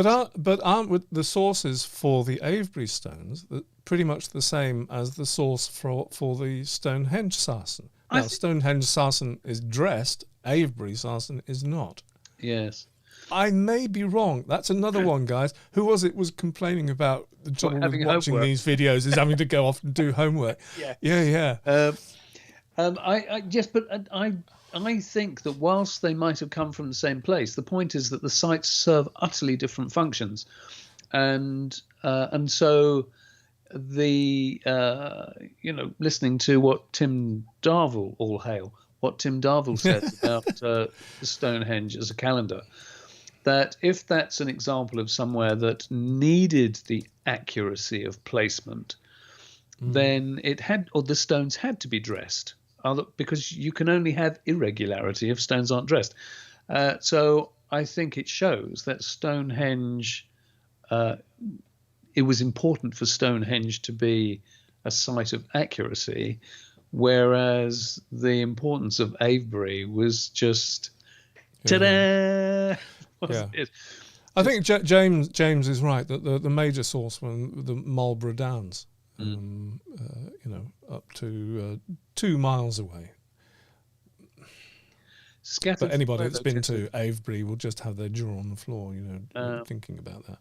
aren't the sources for the Avebury stones pretty much the same as the source for the Stonehenge sarsen? Now, Stonehenge sarsen is dressed, Avebury sarsen is not. Yes. I may be wrong. That's another one, guys. Who was complaining about the trouble with watching these videos is having to go off and do homework? Yeah. I think that whilst they might have come from the same place, the point is that the sites serve utterly different functions, and so the listening to what Tim Darville, all hail, what Tim Darville says about the Stonehenge as a calendar, that if that's an example of somewhere that needed the accuracy of placement, then the stones had to be dressed, because you can only have irregularity if stones aren't dressed. So I think it shows that Stonehenge, it was important for Stonehenge to be a site of accuracy, whereas the importance of Avebury was just ta-da! Yeah. I think James is right that the major source were the Marlborough Downs, up to 2 miles away. Scattered, but anybody that's been to Avebury will just have their jaw on the floor, thinking about that.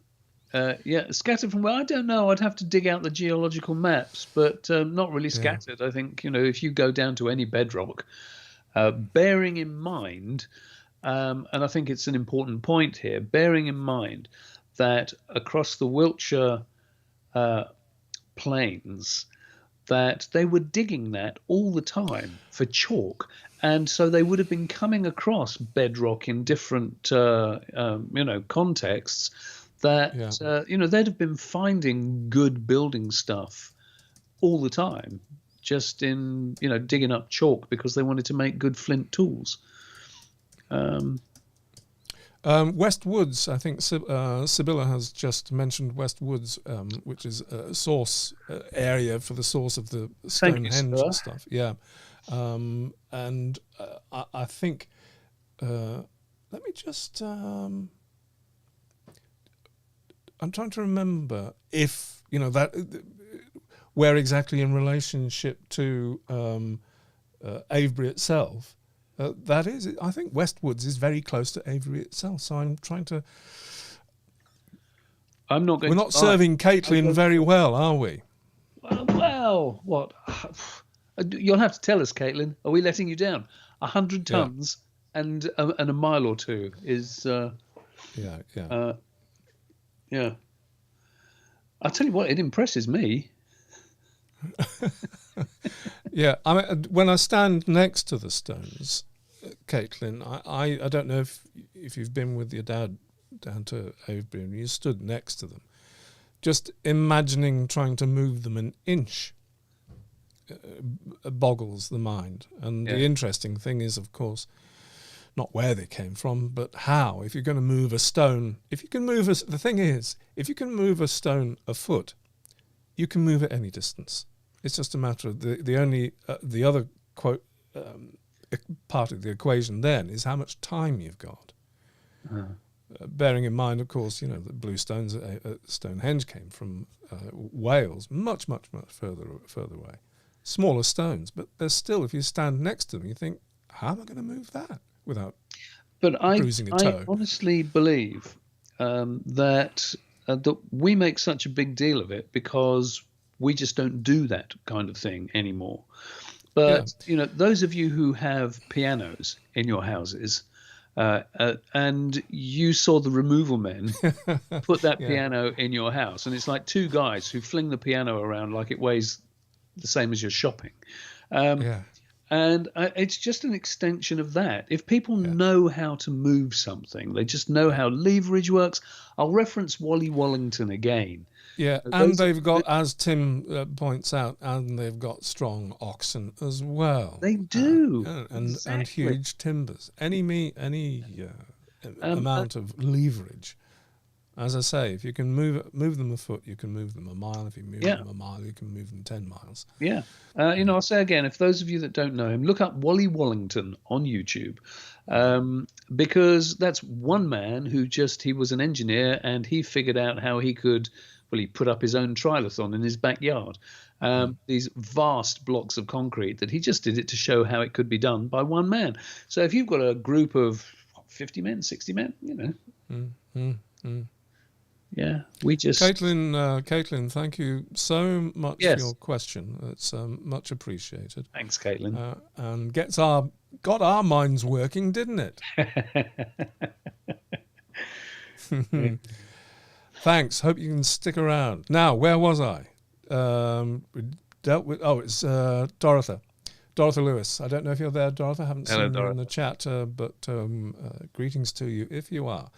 Scattered from where, I don't know. I'd have to dig out the geological maps, but not really scattered. Yeah. I think, if you go down to any bedrock, bearing in mind, and I think it's an important point here, bearing in mind that across the Wiltshire plains, that they were digging that all the time for chalk. And so they would have been coming across bedrock in different, contexts that, they'd have been finding good building stuff all the time, just in, digging up chalk because they wanted to make good flint tools. West Woods, I think Sibylla has just mentioned West Woods, which is a source area for the source of the Stonehenge and stuff. Yeah. And I think, let me just, I'm trying to remember if, that where exactly in relationship to Avebury itself. That is, I think West Woods is very close to Avebury itself. So I'm trying to. I'm not going. We're not serving Caitlyn very well, are we? Well, what? You'll have to tell us, Caitlyn. Are we letting you down? 100 tons and a mile or two is. Yeah. I'll tell you what, it impresses me. Yeah, I mean, when I stand next to the stones, Caitlyn, I don't know if you've been with your dad down to Avebury and you stood next to them, just imagining trying to move them an inch boggles the mind. And the interesting thing is, of course, not where they came from, but how. If you're going to move a stone, the thing is, if you can move a stone a foot, you can move it any distance. It's just a matter of the other quote part of the equation then is how much time you've got. Bearing in mind, of course, the blue stones at Stonehenge came from Wales, much, much, much further away. smaller stones, but there's still, if you stand next to them, you think, how am I going to move that without bruising a toe? I honestly believe that we make such a big deal of it because we just don't do that kind of thing anymore. But, those of you who have pianos in your houses, and you saw the removal men put that piano in your house, and it's like two guys who fling the piano around like it weighs the same as your shopping. And it's just an extension of that. If people know how to move something, they just know how leverage works. I'll reference Wally Wallington again. Yeah, and they've got, as Tim points out, and they've got strong oxen as well. They do, and huge timbers. Any amount of leverage. As I say, if you can move them a foot, you can move them a mile. If you move them a mile, you can move them 10 miles. Yeah. I'll say again, if those of you that don't know him, look up Wally Wallington on YouTube, because that's one man who he was an engineer, and he figured out how he could, he put up his own triathlon in his backyard. These vast blocks of concrete that he just did it to show how it could be done by one man. So if you've got a group of 50 men, 60 men, yeah, we just... Caitlyn, thank you so much for your question. It's much appreciated. Thanks, Caitlyn. And got our minds working, didn't it? Thanks. Hope you can stick around. Now, where was I? We dealt with... it's Dorothy Lewis. I don't know if you're there, Dorothy. I haven't seen you in the chat, but greetings to you if you are.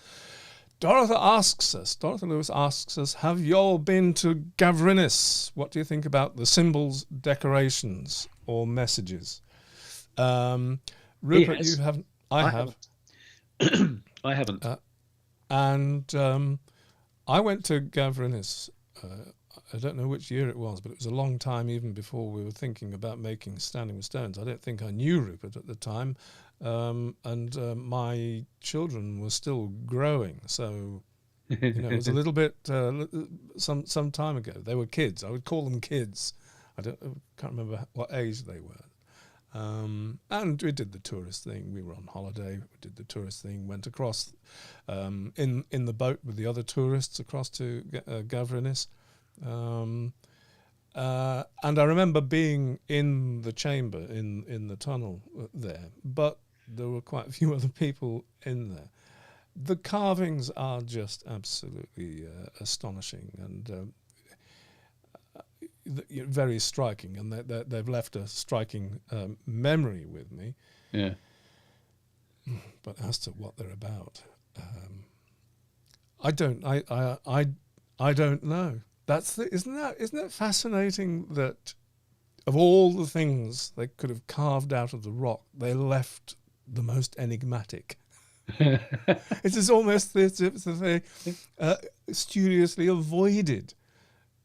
Dorothy Lewis asks us, have you all been to Gavrinis? What do you think about the symbols, decorations, or messages? Rupert, you haven't? I have. I haven't. And I went to Gavrinis. I don't know which year it was, but it was a long time even before we were thinking about making Standing with Stones. I don't think I knew Rupert at the time. And my children were still growing, so it was a little bit some time ago. They were kids. I would call them kids. I can't remember what age they were. And we did the tourist thing. We were on holiday. We did the tourist thing. Went across in the boat with the other tourists across to Gavrinis. And I remember being in the chamber in the tunnel there, but there were quite a few other people in there. The carvings are just absolutely astonishing and very striking, and they've left a striking memory with me. Yeah. But as to what they're about, I don't know. Isn't that fascinating that of all the things they could have carved out of the rock, they left the most enigmatic. It is almost as if they studiously avoided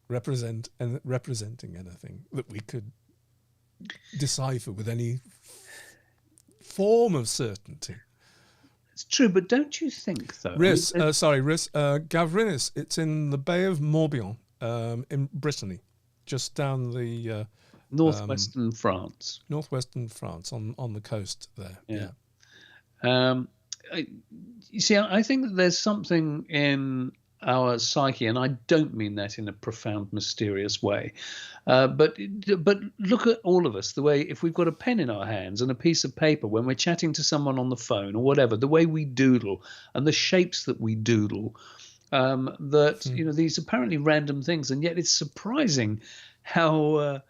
representing anything that we could decipher with any form of certainty. It's true, but don't you think, though? Gavrinis, it's in the Bay of Morbihan, in Brittany, just down the... northwestern France. Northwestern France, on the coast there. Yeah. You see, I think that there's something in our psyche, and I don't mean that in a profound, mysterious way, but look at all of us, the way, if we've got a pen in our hands and a piece of paper when we're chatting to someone on the phone or whatever, the way we doodle and the shapes that we doodle, these apparently random things, and yet it's surprising how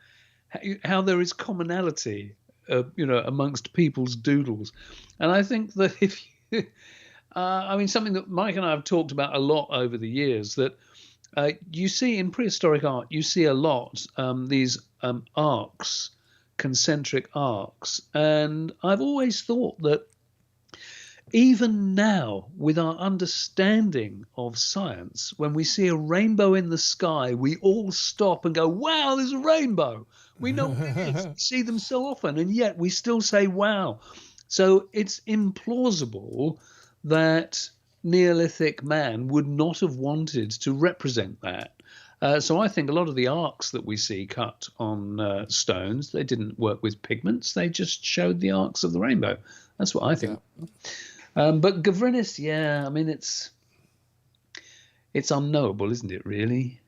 there is commonality, amongst people's doodles. And I think that if you, something that Mike and I have talked about a lot over the years, that you see in prehistoric art, you see a lot these arcs, concentric arcs. And I've always thought that even now, with our understanding of science, when we see a rainbow in the sky, we all stop and go, wow, there's a rainbow. We know what it is. We see them so often, and yet we still say, wow. So it's implausible that Neolithic man would not have wanted to represent that. So I think a lot of the arcs that we see cut on stones, they didn't work with pigments. They just showed the arcs of the rainbow. That's what I think. Yeah. But Gavrinis, yeah, I mean, it's unknowable, isn't it, really?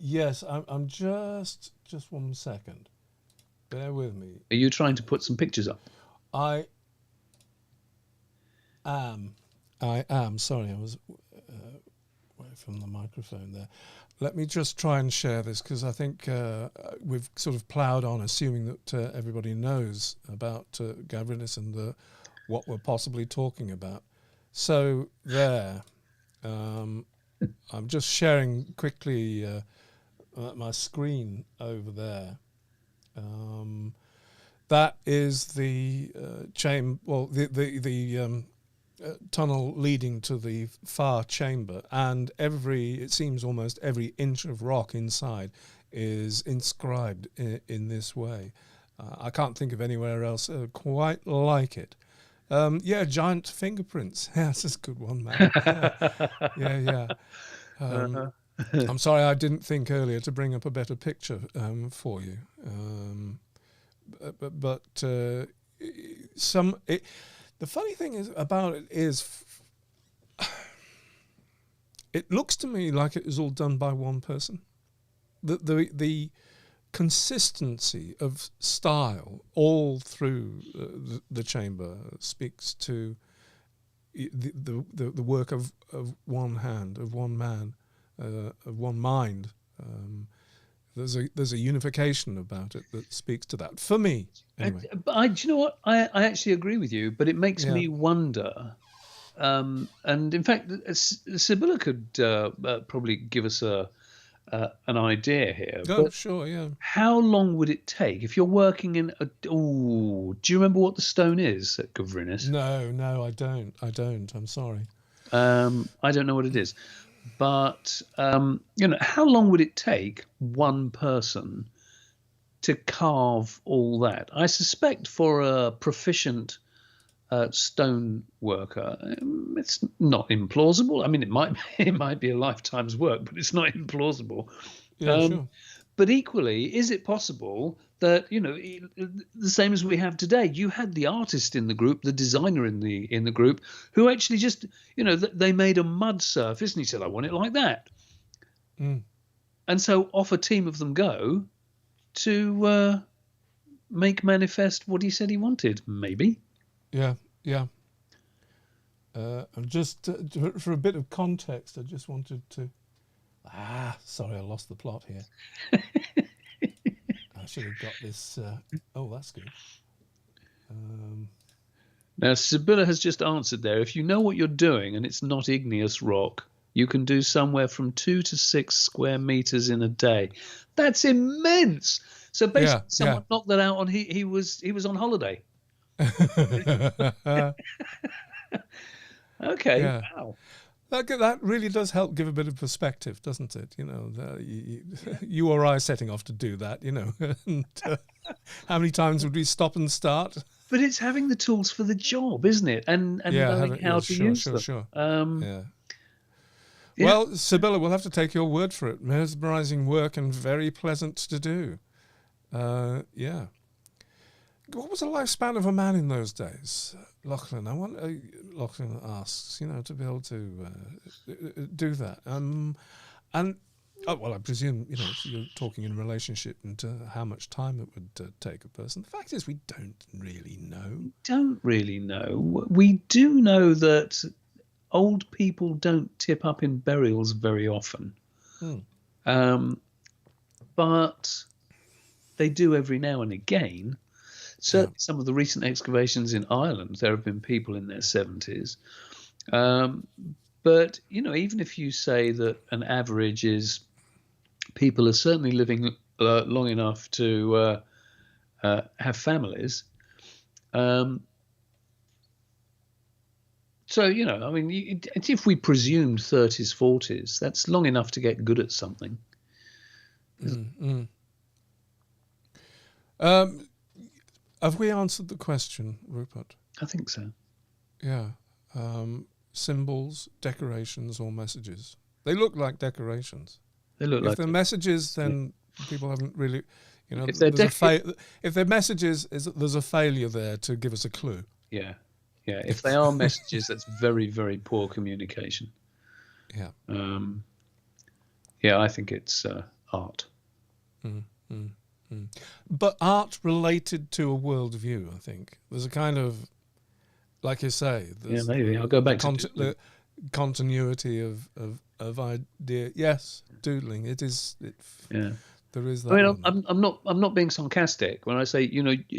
Yes, I'm just 1 second. Bear with me. Are you trying to put some pictures up? I am. Sorry, I was away from the microphone there. Let me just try and share this, because I think we've sort of ploughed on, assuming that everybody knows about Gavrinis and what we're possibly talking about. So there, I'm just sharing quickly my screen over there. That is the tunnel leading to the far chamber, and it seems almost every inch of rock inside is inscribed in this way. I can't think of anywhere else quite like it. Giant fingerprints. Yeah, that's a good one, man. Yeah. I'm sorry I didn't think earlier to bring up a better picture for you. The funny thing about it is it looks to me like it was all done by one person. The consistency of style all through the chamber speaks to the work of one hand, of one man, of one mind. There's a unification about it that speaks to that, for me, anyway. Do you know what? I actually agree with you, but it makes me wonder. And in fact, Sibylla could probably give us an idea here. Oh, sure, yeah. How long would it take if you're working in do you remember what the stone is at Gavrinis? No, I don't. I'm sorry. I don't know what it is. But, how long would it take one person to carve all that? I suspect for a proficient stone worker, it's not implausible. I mean, it might be a lifetime's work, but it's not implausible. Yeah, sure. But equally, is it possible that, the same as we have today, you had the artist in the group, the designer in the group, who actually just, they made a mud surface, and he said, I want it like that. And so off a team of them go to make manifest what he said he wanted, maybe. Yeah. Just for a bit of context, I just wanted to... sorry, I lost the plot here. I should have got this... that's good. Now, Sibylla has just answered there. If you know what you're doing and it's not igneous rock, you can do somewhere from 2 to 6 square meters in a day. That's immense. So basically, someone knocked that out on he was on holiday. Okay. Yeah. Wow. That really does help give a bit of perspective, doesn't it? You or I setting off to do that, and how many times would we stop and start? But it's having the tools for the job, isn't it? And knowing how to use them. Sure. Well, Sibylla, we'll have to take your word for it. Mesmerizing work and very pleasant to do. What was the lifespan of a man in those days, Lachlan? Lachlan asks, to be able to do that. I presume, you're talking in relationship to how much time it would take a person. The fact is, we don't really know. We do know that old people don't tip up in burials very often. But they do every now and again. Certainly some of the recent excavations in Ireland, there have been people in their 70s. But, even if you say that an average is people are certainly living long enough to have families. If we presumed 30s, 40s, that's long enough to get good at something. Have we answered the question, Rupert? I think so. Yeah. Symbols, decorations, or messages? They look like decorations. They look if they're messages, then people haven't really, if their messages is there's a failure there to give us a clue. Yeah. If they are messages, that's very, very poor communication. Yeah. Yeah, I think it's art. But art related to a worldview, I think. There's a kind of, like you say, maybe I'll go back to the continuity of idea. Yes, doodling. It is. There is that. I mean, I'm not being sarcastic when I say,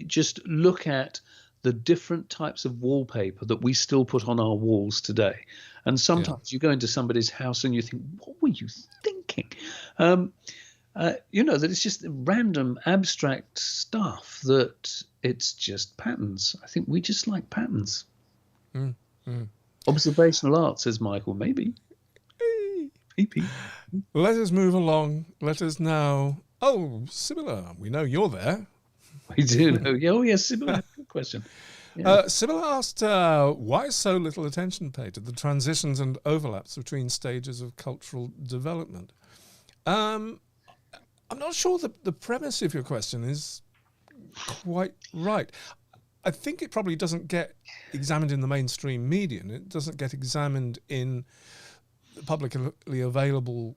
just look at the different types of wallpaper that we still put on our walls today. And sometimes you go into somebody's house and you think, what were you thinking? That it's just random abstract stuff, that it's just patterns. I think we just like patterns. Observational art, says Michael, maybe. Let us move along. Let us now... Oh, Sibylla, we know you're there. We do know. Oh, yes, Sibylla, good question. Yeah. Sibylla asked, why is so little attention paid to the transitions and overlaps between stages of cultural development? I'm not sure the premise of your question is quite right. I think it probably doesn't get examined in the mainstream media, and it doesn't get examined in publicly available,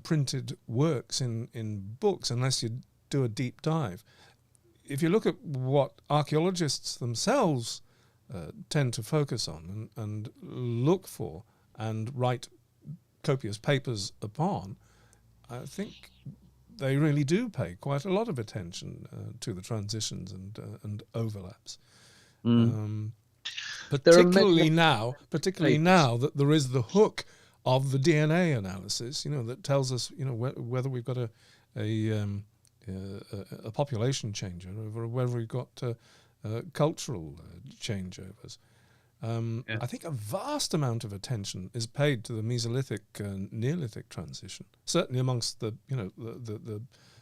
printed works in books, unless you do a deep dive. If you look at what archaeologists themselves tend to focus on and look for and write copious papers upon, I think they really do pay quite a lot of attention to the transitions and overlaps. Particularly now that there is the hook of the DNA analysis, that tells us, whether we've got a population changeover or whether we've got cultural changeovers. I think a vast amount of attention is paid to the Mesolithic and Neolithic transition, certainly amongst the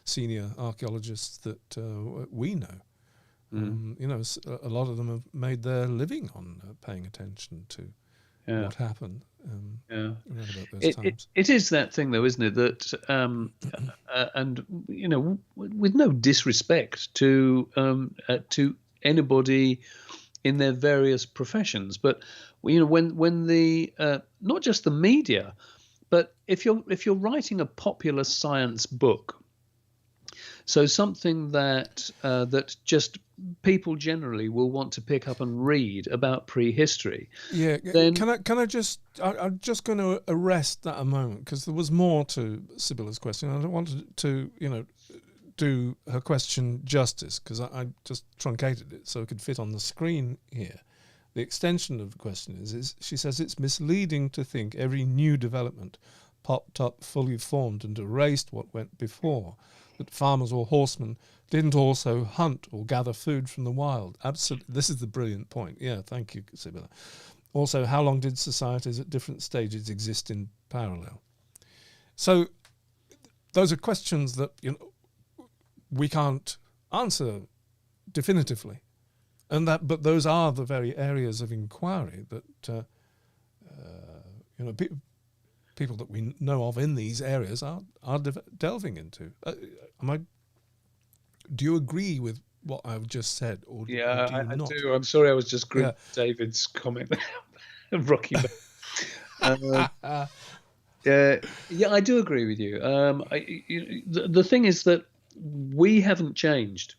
senior archaeologists that we know. A lot of them have made their living on paying attention to what happened. It is that thing, though, isn't it? That and with no disrespect to anybody in their various professions, but when the not just the media, but if you're writing a popular science book, so something that just people generally will want to pick up and read about prehistory. Yeah, then can I just? I'm just going to arrest that a moment, because there was more to Sibylla's question. I don't want to do her question justice, because I just truncated it so it could fit on the screen here. The extension of the question is she says it's misleading to think every new development popped up fully formed and erased what went before, that farmers or horsemen didn't also hunt or gather food from the wild. Absolutely. This is the brilliant point. Yeah, thank you, Sibylla. Also, how long did societies at different stages exist in parallel? So those are questions that we can't answer definitively, but those are the very areas of inquiry that people that we know of in these areas are delving into. Do you agree with what I've just said, or do you not? Do. I'm sorry, I was just grouping David's comment. Rocky. I do agree with you. The thing is that we haven't changed.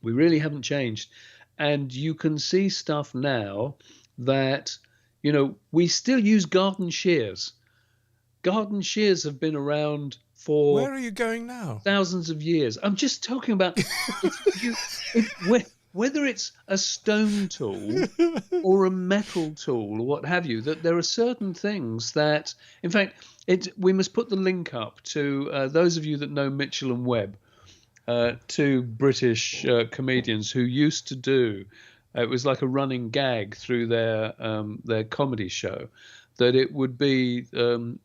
We really haven't changed, and you can see stuff now that we still use garden shears. Garden shears have been around for... Where are you going now? Thousands of years. I'm just talking about whether it's a stone tool or a metal tool or what have you, that there are certain things that... In fact, we must put the link up to those of you that know Mitchell and Webb, two British comedians who used to do... it was like a running gag through their comedy show, that it would be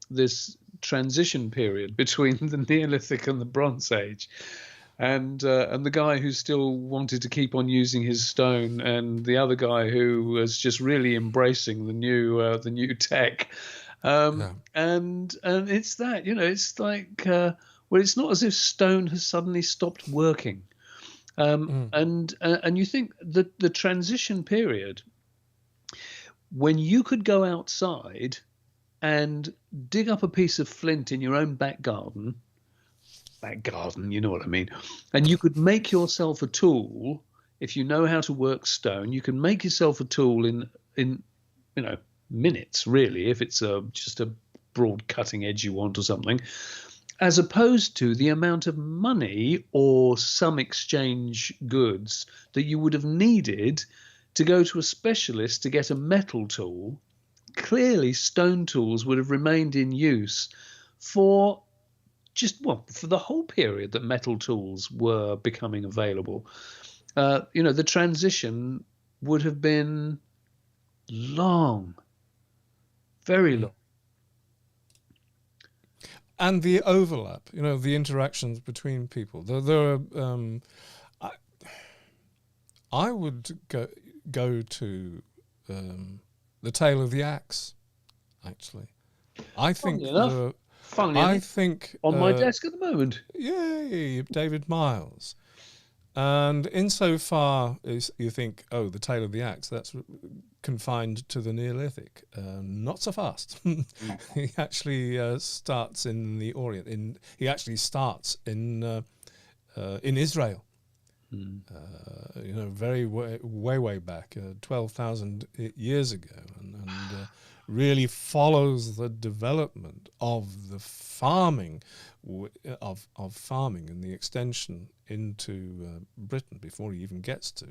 this transition period between the Neolithic and the Bronze Age, and the guy who still wanted to keep on using his stone, and the other guy who was just really embracing the new tech. And it's that, it's like, well, it's not as if stone has suddenly stopped working. And you think that the transition period, when you could go outside and dig up a piece of flint in your own back garden, you know what I mean, and you could make yourself a tool. If you know how to work stone, you can make yourself a tool in minutes, really, if it's just a broad cutting edge you want or something, as opposed to the amount of money or some exchange goods that you would have needed to go to a specialist to get a metal tool. Clearly, stone tools would have remained in use for the whole period that metal tools were becoming available. The transition would have been long, very long. And the overlap, the interactions between people. There are, I would go to the Tale of the Axe, actually. I think on my desk at the moment. Yay, David Miles. And insofar as you think, the Tale of the Axe, that's confined to the Neolithic, not so fast. He actually starts in the Orient. He actually starts in Israel. Very way back, 12,000 years ago, and really follows the development of the farming, of farming and the extension into Britain before he even gets to,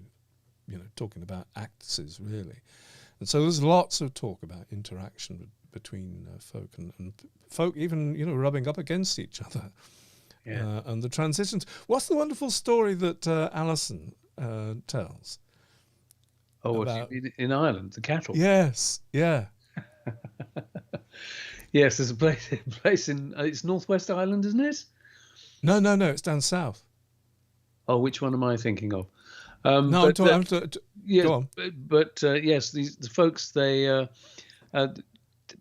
talking about axes, really. And so there's lots of talk about interaction between folk and folk even, rubbing up against each other. Yeah. And the transitions. What's the wonderful story that Alison tells? About, in Ireland, the cattle. Yes, yeah. Yes, there's a place in it's Northwest Ireland, isn't it? No, it's down south. Oh, which one am I thinking of? No, I'm talking. Yes, go on. But yes, the folks, they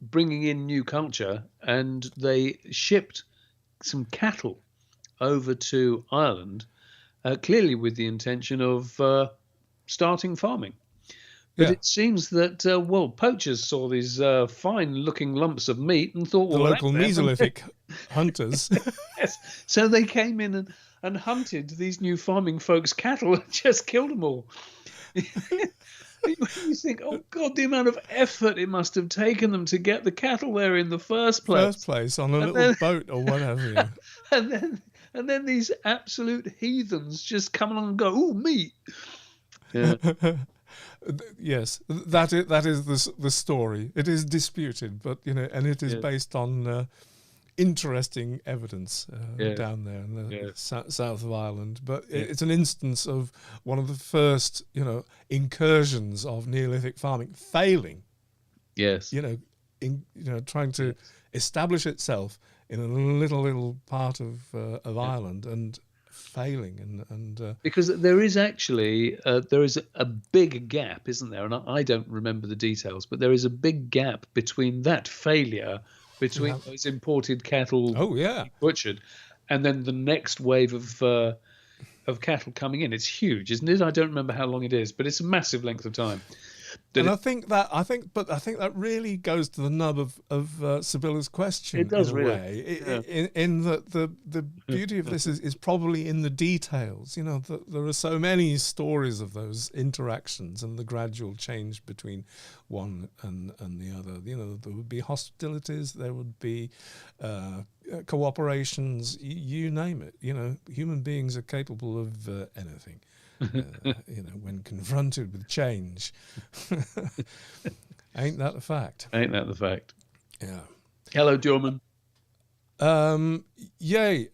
bringing in new culture, and they shipped some cattle over to Ireland, clearly with the intention of starting farming. But it seems that, poachers saw these fine-looking lumps of meat and thought, the local Mesolithic hunters. Yes. So they came in and hunted these new farming folks' cattle and just killed them all. You think, oh, God, the amount of effort it must have taken them to get the cattle there in the first place. On a little boat or whatever. Yeah. And then these absolute heathens just come along and go, ooh, meat. Yeah. Yes, that is the story. It is disputed, but and it is based on interesting evidence down there in the south of Ireland. But it's an instance of one of the first, incursions of Neolithic farming failing. Yes. Trying to establish itself in a little part of Ireland and failing and because there is actually there is a big gap, isn't there? And I don't remember the details, but there is a big gap between that failure between those imported cattle butchered and then the next wave of cattle coming in. It's huge, isn't it? I don't remember how long it is, but it's a massive length of time. And I think that really goes to the nub of Sibylla's question. It does, in a really. Way. In that the beauty of this is probably in the details. There are so many stories of those interactions and the gradual change between one and the other. There would be hostilities, there would be cooperations, you name it. Human beings are capable of anything. When confronted with change. Ain't that the fact? Ain't that the fact? Yeah. Hello, Dorman. Yay.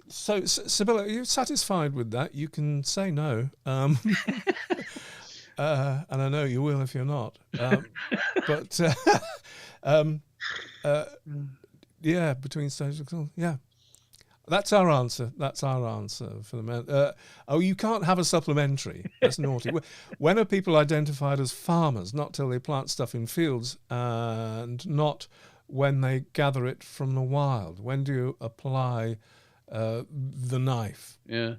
So, Sibylla, are you satisfied with that? You can say no. And I know you will if you're not. But, between stages. Yeah. That's our answer. For the man. You can't have a supplementary. That's naughty. When are people identified as farmers? Not till they plant stuff in fields and not when they gather it from the wild? When do you apply the knife? Yeah.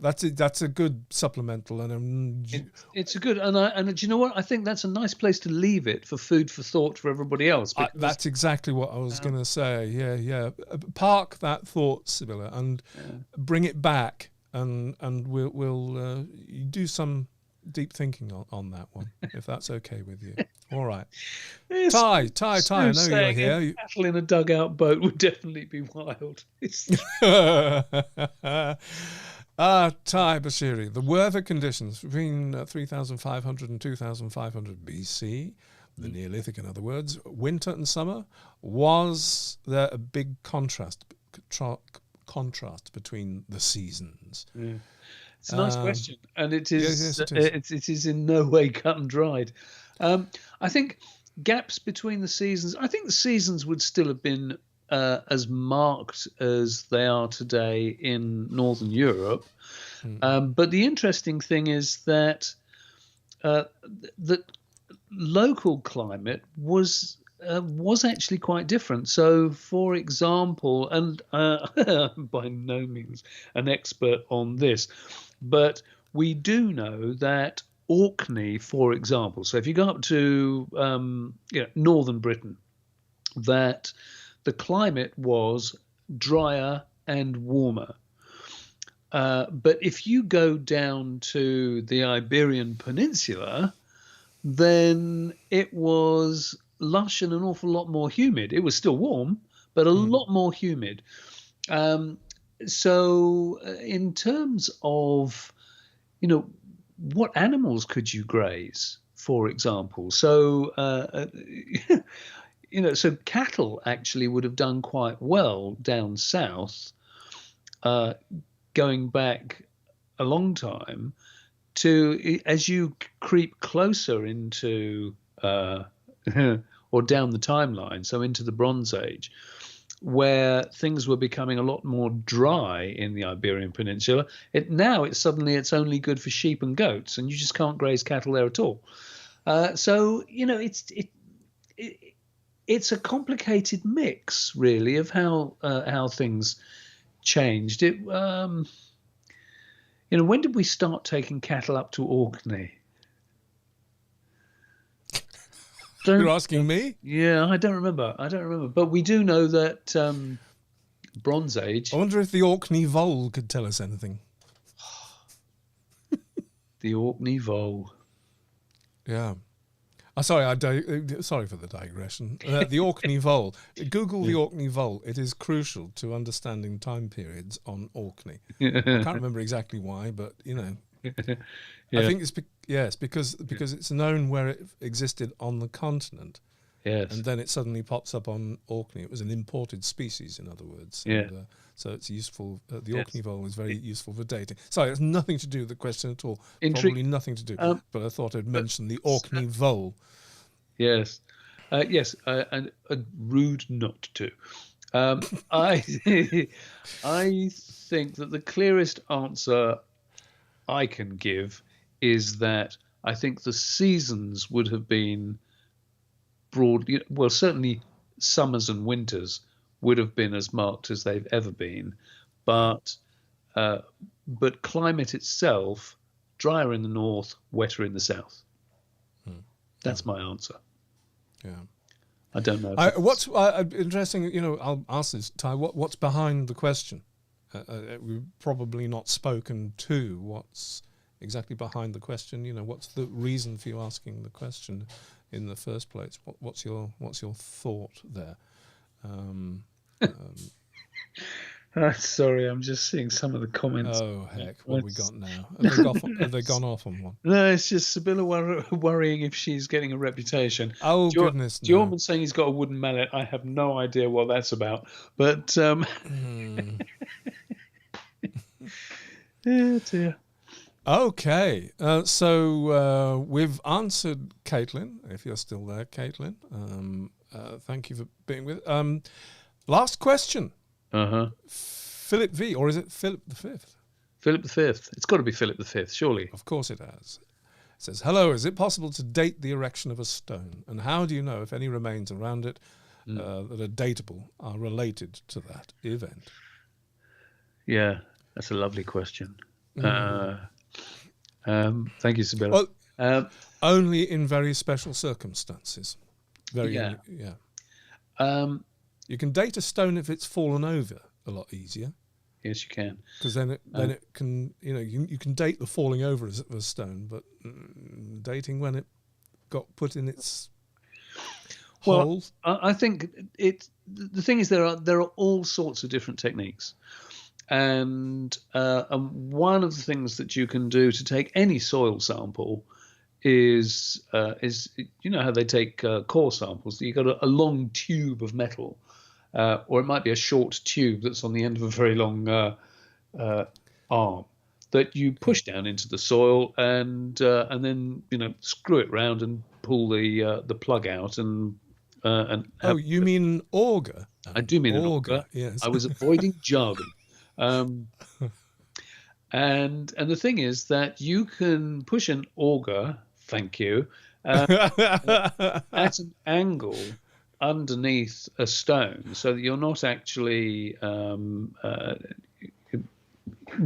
That's a good supplemental, and it's a good, and do you know what? I think that's a nice place to leave it for food for thought for everybody else. That's exactly what I was going to say. Yeah. Park that thought, Sibylla, and bring it back, and we'll do some deep thinking on that one, if that's okay with you. All right. Ty, I know you're here. Cattle in a dugout boat would definitely be wild. Ty Bashiri, the weather conditions between 3,500 and 2,500 BC, the Neolithic in other words, winter and summer, was there a big contrast between the seasons? Yeah. It's a nice question, and it is. Yes, it is in no way cut and dried. I think gaps between the seasons. I think the seasons would still have been as marked as they are today in Northern Europe. But the interesting thing is that that local climate was actually quite different. So, for example, and I'm by no means an expert on this, but we do know that Orkney, for example, so if you go up to northern Britain, that the climate was drier and warmer. But if you go down to the Iberian Peninsula, then it was lush and an awful lot more humid. It was still warm, but a lot more humid. So in terms of, what animals could you graze, for example? So, so cattle actually would have done quite well down south, going back a long time to, as you creep closer into, or down the timeline, so into the Bronze Age, where things were becoming a lot more dry in the Iberian Peninsula. It's only good for sheep and goats, and you just can't graze cattle there at all. So it's a complicated mix, really, of how things changed. When did we start taking cattle up to Orkney? You're asking me? Yeah, I don't remember. But we do know that Bronze Age. I wonder if the Orkney Vole could tell us anything. The Orkney Vole. Yeah. Sorry for the digression. The Orkney Vole. Google the Orkney Vole. It is crucial to understanding time periods on Orkney. I can't remember exactly why, but I think it's because it's known where it existed on the continent. Yes. And then it suddenly pops up on Orkney. It was an imported species, in other words. Yeah. And, so it's useful. The Orkney Vole is very useful for dating. Sorry, it's nothing to do with the question at all. Probably nothing to do. But I thought I'd mention the Orkney Vole. Yes. And rude not to. I think that the clearest answer I can give is that I think the seasons would have been broadly, well, certainly summers and winters would have been as marked as they've ever been, but climate itself, drier in the north, wetter in the south. That's my answer. Yeah. I don't know. What's interesting, I'll ask this, Ty, what's behind the question? We've probably not spoken to what's exactly behind the question. What's the reason for you asking the question in the first place? What's your thought there? Sorry, I'm just seeing some of the comments. Oh heck, what have we got now? Have they gone off on one? No, it's just Sibylla worrying if she's getting a reputation. Oh goodness! Jorman saying he's got a wooden mallet. I have no idea what that's about, but oh dear. Okay, so we've answered Caitlyn. If you're still there, Caitlyn, thank you for being with. Last question. Philip V, or is it Philip V? Philip V. It's got to be Philip V, surely. Of course it has. says, hello, is it possible to date the erection of a stone? And how do you know if any remains around it that are dateable are related to that event? Yeah, that's a lovely question. Thank you, Sibylla. Well, only in very special circumstances. You can date a stone if it's fallen over a lot easier. Yes, you can. Because then it can, you can date the falling over of a stone, but dating when it got put in its hole. I think the thing is there are all sorts of different techniques, and one of the things that you can do to take any soil sample is how they take core samples. You got a long tube of metal. Or it might be a short tube that's on the end of a very long arm that you push down into the soil and then screw it round and pull the plug out and. You mean an auger? I do mean an auger. Yes. I was avoiding jargon. And the thing is that you can push an auger. Thank you. At an angle underneath a stone, so that you're not actually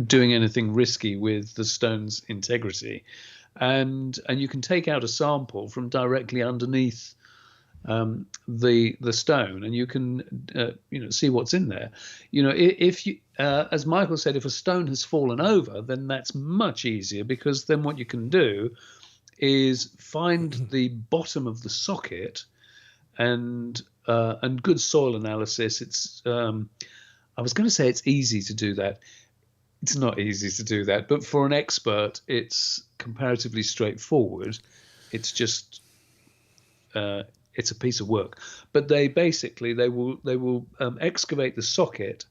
doing anything risky with the stone's integrity, and you can take out a sample from directly underneath the stone, and you can see what's in there. If you as Michael said, if a stone has fallen over, then that's much easier, because then what you can do is find the bottom of the socket. And good soil analysis. It's I was going to say it's easy to do that. It's not easy to do that, but for an expert, it's comparatively straightforward. It's just it's a piece of work. But they will excavate the socket,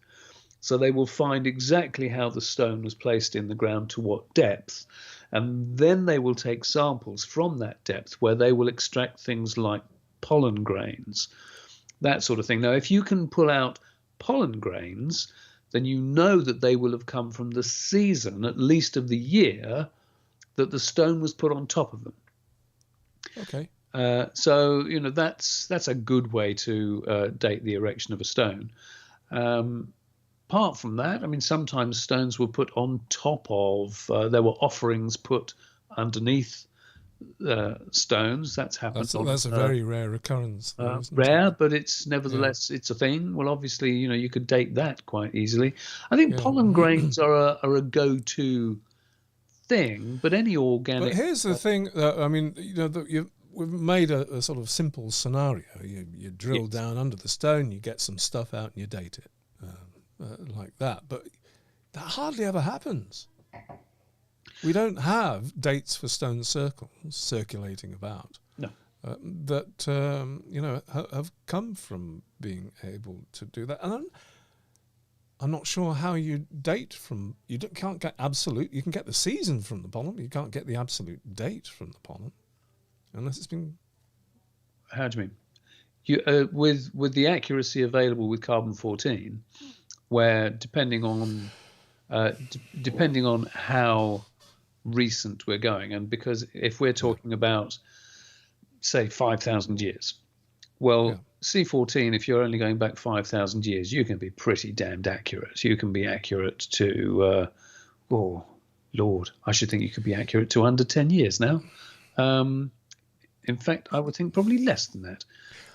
so they will find exactly how the stone was placed in the ground, to what depth, and then they will take samples from that depth, where they will extract things like pollen grains, that sort of thing. Now, if you can pull out pollen grains, then you know that they will have come from the season, at least of the year, that the stone was put on top of them. Okay. So that's a good way to date the erection of a stone. Apart from that, I mean, sometimes stones were put on top of. There were offerings put underneath stones. That's happened. That's a very rare occurrence. Rare, but it's nevertheless it's a thing. Well, obviously, you could date that quite easily. I think pollen grains are a go-to thing, but any organic. But here's the thing. I mean, we've made a sort of simple scenario. You drill down under the stone, you get some stuff out, and you date it like that. But that hardly ever happens. We don't have dates for stone circles circulating about. No. That have come from being able to do that. And I'm not sure how you date from. Can't get absolute. You can get the season from the pollen. You can't get the absolute date from the pollen, unless it's been. How do you mean? With the accuracy available with carbon-14, where depending on how recent we're going, and because if we're talking about, say, 5,000 years, well, C14, if you're only going back 5,000 years, you can be pretty damned accurate. You can be accurate to oh Lord, I should think you could be accurate to under 10 years now. In fact, I would think probably less than that.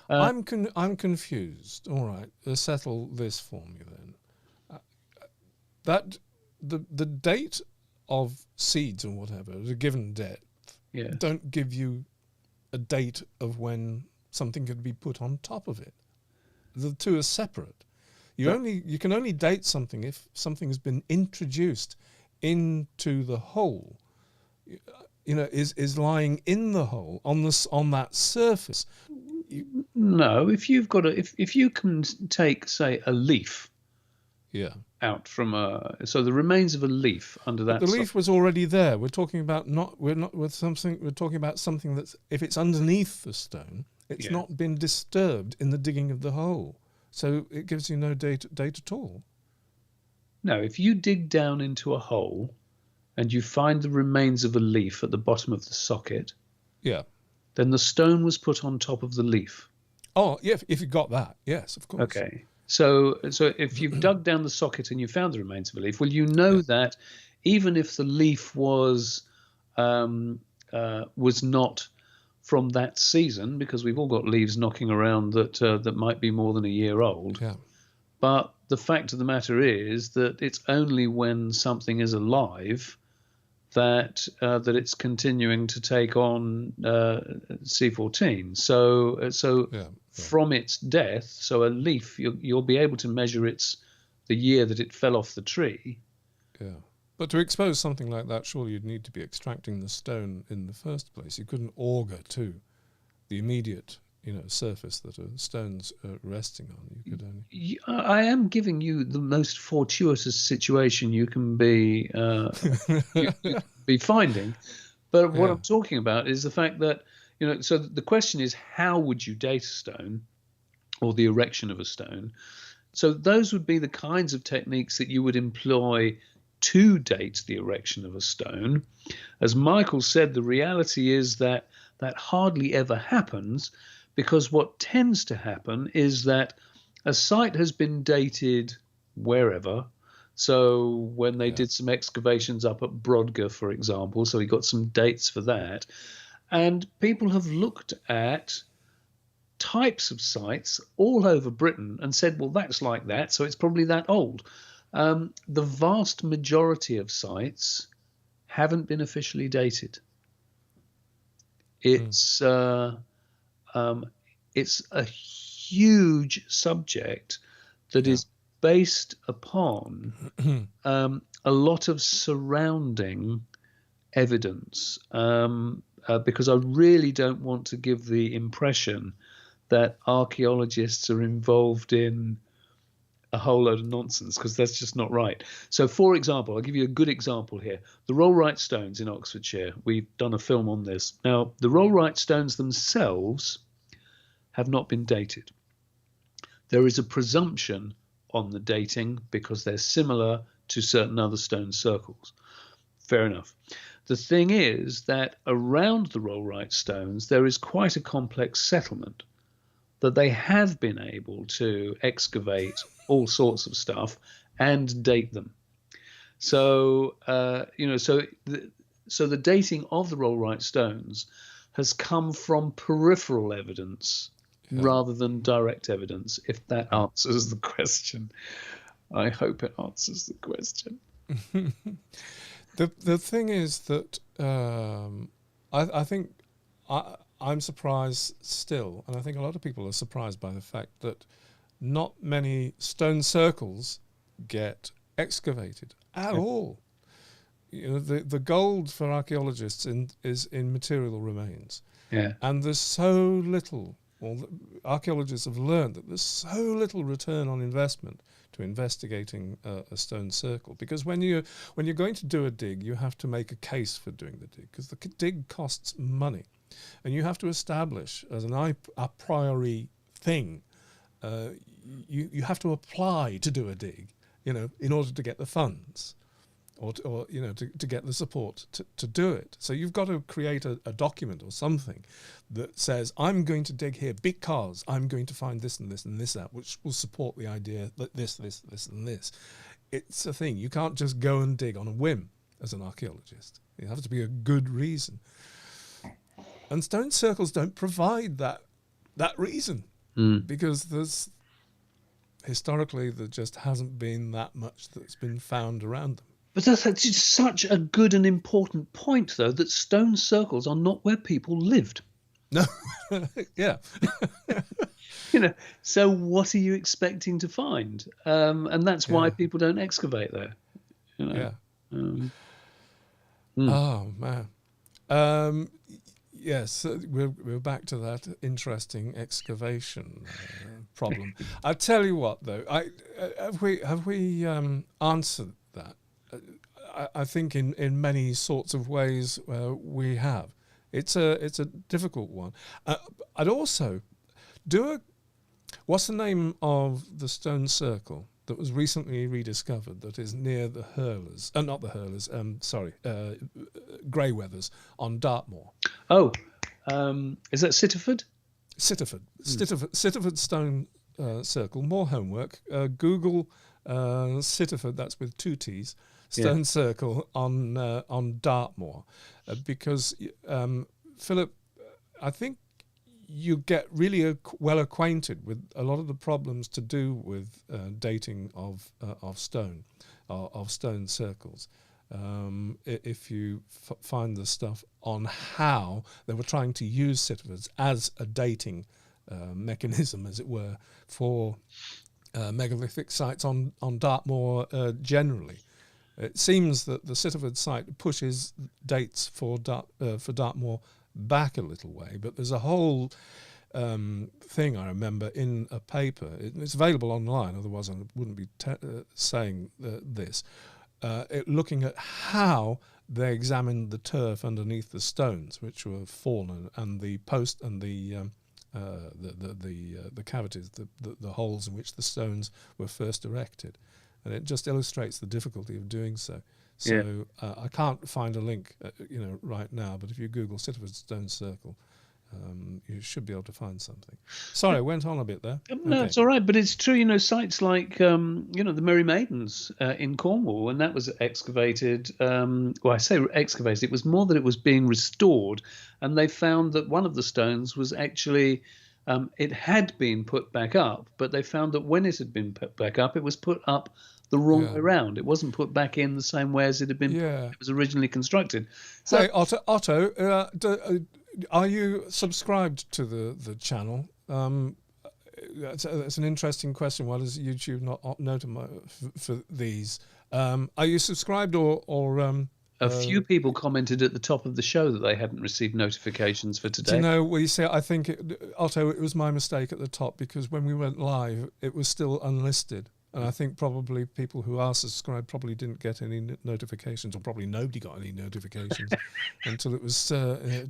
I'm confused. All right, settle this for me then. That the date of seeds or whatever at a given depth don't give you a date of when something could be put on top of it. The two are separate. You can only date something if something has been introduced into the hole. Is lying in the hole on that surface. No, if you've got if you can take, say, a leaf. Yeah. Out from so the remains of a leaf under that. But the leaf was already there. We're talking about We're talking about something that's, if it's underneath the stone, it's not been disturbed in the digging of the hole, so it gives you no date at all. No, if you dig down into a hole, and you find the remains of a leaf at the bottom of the socket, then the stone was put on top of the leaf. Oh, yeah, if you got that, yes, of course. Okay. So if you've dug down the socket and you found the remains of a leaf, well, you know that even if the leaf was not from that season, because we've all got leaves knocking around that might be more than a year old. Yeah. But the fact of the matter is that it's only when something is alive that it's continuing to take on C14. So from its death, so a leaf, you'll be able to measure the year that it fell off the tree. Yeah. But to expose something like that, surely you'd need to be extracting the stone in the first place. You couldn't auger to the immediate, surface that a stone's resting on. You could only. I am giving you the most fortuitous situation you can be finding, but what I'm talking about is the fact that So the question is, how would you date a stone, or the erection of a stone? So those would be the kinds of techniques that you would employ to date the erection of a stone. As Michael said, the reality is that hardly ever happens, because what tends to happen is that a site has been dated wherever. So when they did some excavations up at Brodgar, for example, so we got some dates for that. And people have looked at types of sites all over Britain and said, well, that's like that, so it's probably that old. The vast majority of sites haven't been officially dated. It's a huge subject that is based upon a lot of surrounding evidence, because I really don't want to give the impression that archaeologists are involved in a whole load of nonsense, because that's just not right. So, for example, I'll give you a good example here. The Rollright Stones in Oxfordshire. We've done a film on this. Now, the Rollright Stones themselves have not been dated. There is a presumption on the dating because they're similar to certain other stone circles. Fair enough. The thing is that around the Rollright Stones, there is quite a complex settlement that they have been able to excavate all sorts of stuff and date them. So, so the dating of the Rollright Stones has come from peripheral evidence rather than direct evidence, if that answers the question. I hope it answers the question. The thing is that I think I'm surprised still, and I think a lot of people are surprised by the fact that not many stone circles get excavated at all. The gold for archaeologists is in material remains. Yeah. And there's so little, archaeologists have learned that there's so little return on investment to investigating a stone circle, because when you're going to do a dig, you have to make a case for doing the dig, because the dig costs money, and you have to establish as an a priori thing. You have to apply to do a dig, in order to get the funds, or to get the support to do it. So you've got to create a document or something that says, I'm going to dig here because I'm going to find this and this and this out, which will support the idea that this and this. It's a thing. You can't just go and dig on a whim as an archaeologist. It has to be a good reason. And stone circles don't provide that reason, because historically there just hasn't been that much that's been found around them. But that's such a good and important point, though, that stone circles are not where people lived. No, yeah. So what are you expecting to find? And that's why people don't excavate there. Yeah. Oh, man. Yes, we're back to that interesting excavation problem. I tell you what, though, have we answered that? I think in many sorts of ways we have. It's a difficult one. I'd also do what's the name of the stone circle that was recently rediscovered that is near the Hurlers, not the Hurlers, Greyweathers on Dartmoor. Oh, is that Sitterford? Sitterford Stone Circle. More homework. Google Sitterford, that's with 2 T's, Stone Circle on Dartmoor. Because, Philip, I think you get really well acquainted with a lot of the problems to do with dating of stone circles. If you find the stuff on how they were trying to use Sitterfords as a dating mechanism, as it were, for megalithic sites on Dartmoor generally. It seems that the Sitterford site pushes dates for Dartmoor back a little way, but there's a whole thing I remember in a paper. It's available online, otherwise I wouldn't be saying this. Looking at how they examined the turf underneath the stones, which were fallen, and the post and the cavities, the holes in which the stones were first erected, and it just illustrates the difficulty of doing so. So I can't find a link, right now. But if you Google Sitterford Stone Circle, you should be able to find something. Sorry, I went on a bit there. No, it's all right. But it's true. Sites like the Merry Maidens in Cornwall, and that was excavated. Well, I say excavated. It was more that it was being restored, and they found that one of the stones was actually. It had been put back up, but they found that when it had been put back up, it was put up the wrong way around. It wasn't put back in the same way as it had been. It was originally constructed. So, hey, Otto, are you subscribed to the channel? That's an interesting question. Why does YouTube not notify for these? Are you subscribed or a few people commented at the top of the show that they hadn't received notifications for today. Do you know, well, you see, I think, Otto, it was my mistake at the top, because when we went live, it was still unlisted. And I think probably people who are subscribed probably didn't get any notifications, or probably nobody got any notifications until it was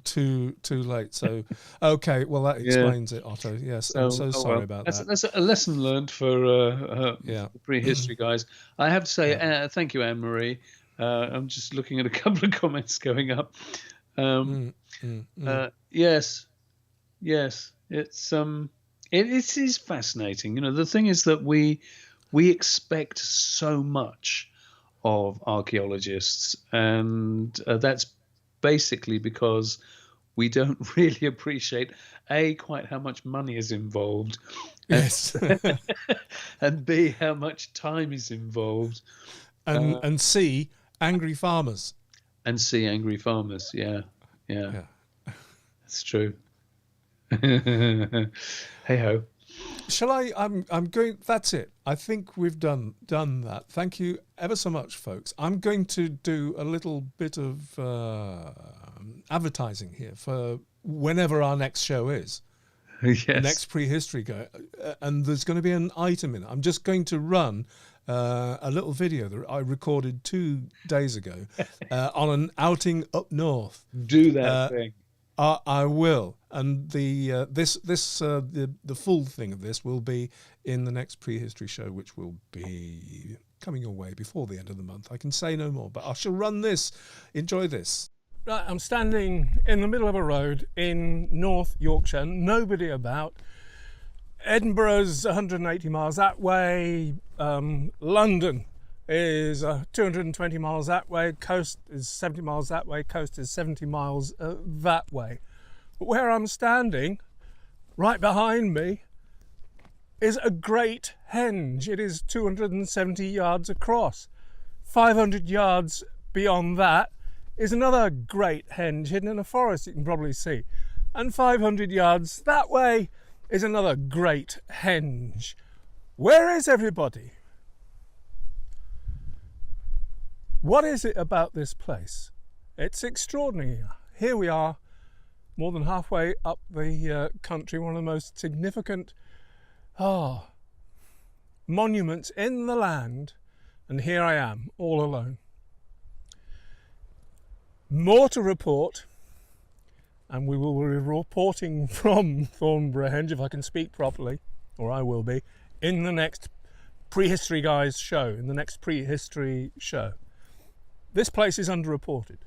too late. So, okay, well, that explains it, Otto. Yes, I'm so sorry about that. That's a lesson learned for the Prehistory guys. I have to say, thank you, Anne-Marie. I'm just looking at a couple of comments going up. Yes, it is fascinating. The thing is that we expect so much of archaeologists, and that's basically because we don't really appreciate quite how much money is involved, yes, and B, how much time is involved, and C, angry farmers. Yeah. That's true. Hey ho. Shall I? I'm going. That's it. I think we've done that. Thank you ever so much, folks. I'm going to do a little bit of advertising here for whenever our next show is. Yes. The next Prehistory go, and there's going to be an item in it. I'm just going to run a little video that I recorded 2 days ago on an outing up north. Do that thing. I will, and the full thing of this will be in the next Prehistory show, which will be coming your way before the end of the month. I can say no more, but I shall run this. Enjoy this. Right, I'm standing in the middle of a road in North Yorkshire. Nobody about. Edinburgh's 180 miles that way. London is 220 miles that way. Coast is 70 miles that way. Coast is 70 miles that way. But where I'm standing, right behind me, is a great henge. It is 270 yards across. 500 yards beyond that is another great henge hidden in a forest, you can probably see. And 500 yards that way is another great henge. Where is everybody? What is it about this place? It's extraordinary. Here we are, more than halfway up the country, one of the most significant monuments in the land, and here I am, all alone. More to report, and we will be reporting from Thornborough Henge, if I can speak properly, or I will be, in the next Prehistory Guys show, in the next Prehistory show. This place is underreported.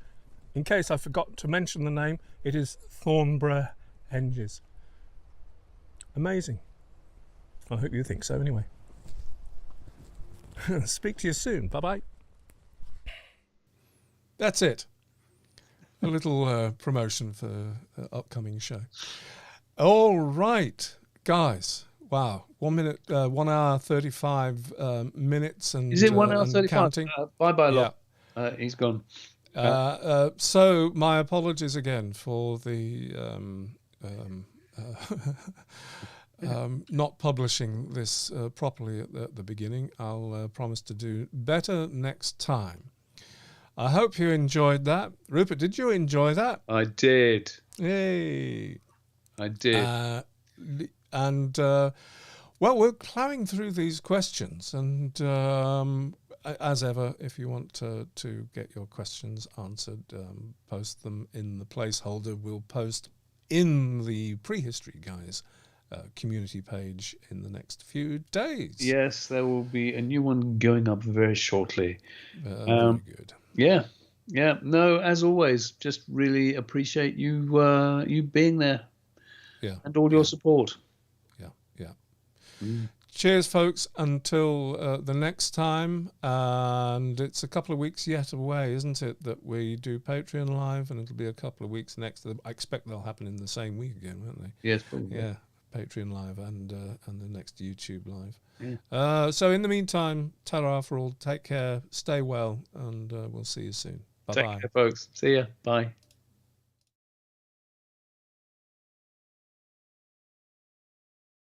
In case I forgot to mention the name, it is Thornborough Henges. Amazing. I hope you think so anyway. Speak to you soon. Bye-bye. That's it. A little promotion for upcoming show. All right, guys. Wow. 1 minute, 1 hour, 35 minutes. And is it 1 hour 35? Counting. Bye-bye, Locke. He's gone. So my apologies again for the not publishing this properly at the beginning. I'll promise to do better next time. I hope you enjoyed that. Rupert, did you enjoy that? I did. Yay. I did. Well, we're plowing through these questions, and as ever, if you want to get your questions answered, post them in the placeholder. We'll post in the Prehistory Guys community page in the next few days. Yes, there will be a new one going up very shortly. Very good. Yeah. No, as always, just really appreciate you being there. Yeah. And all your support. Yeah. Cheers, folks, until the next time. And it's a couple of weeks yet away, isn't it, that we do Patreon Live, and it'll be a couple of weeks next. I expect they'll happen in the same week again, won't they? Yes, probably. Yeah, Patreon Live and the next YouTube Live. Yeah. So in the meantime, ta-ra for all. Take care, stay well, and we'll see you soon. Bye-bye. Take care, folks. See ya. Bye.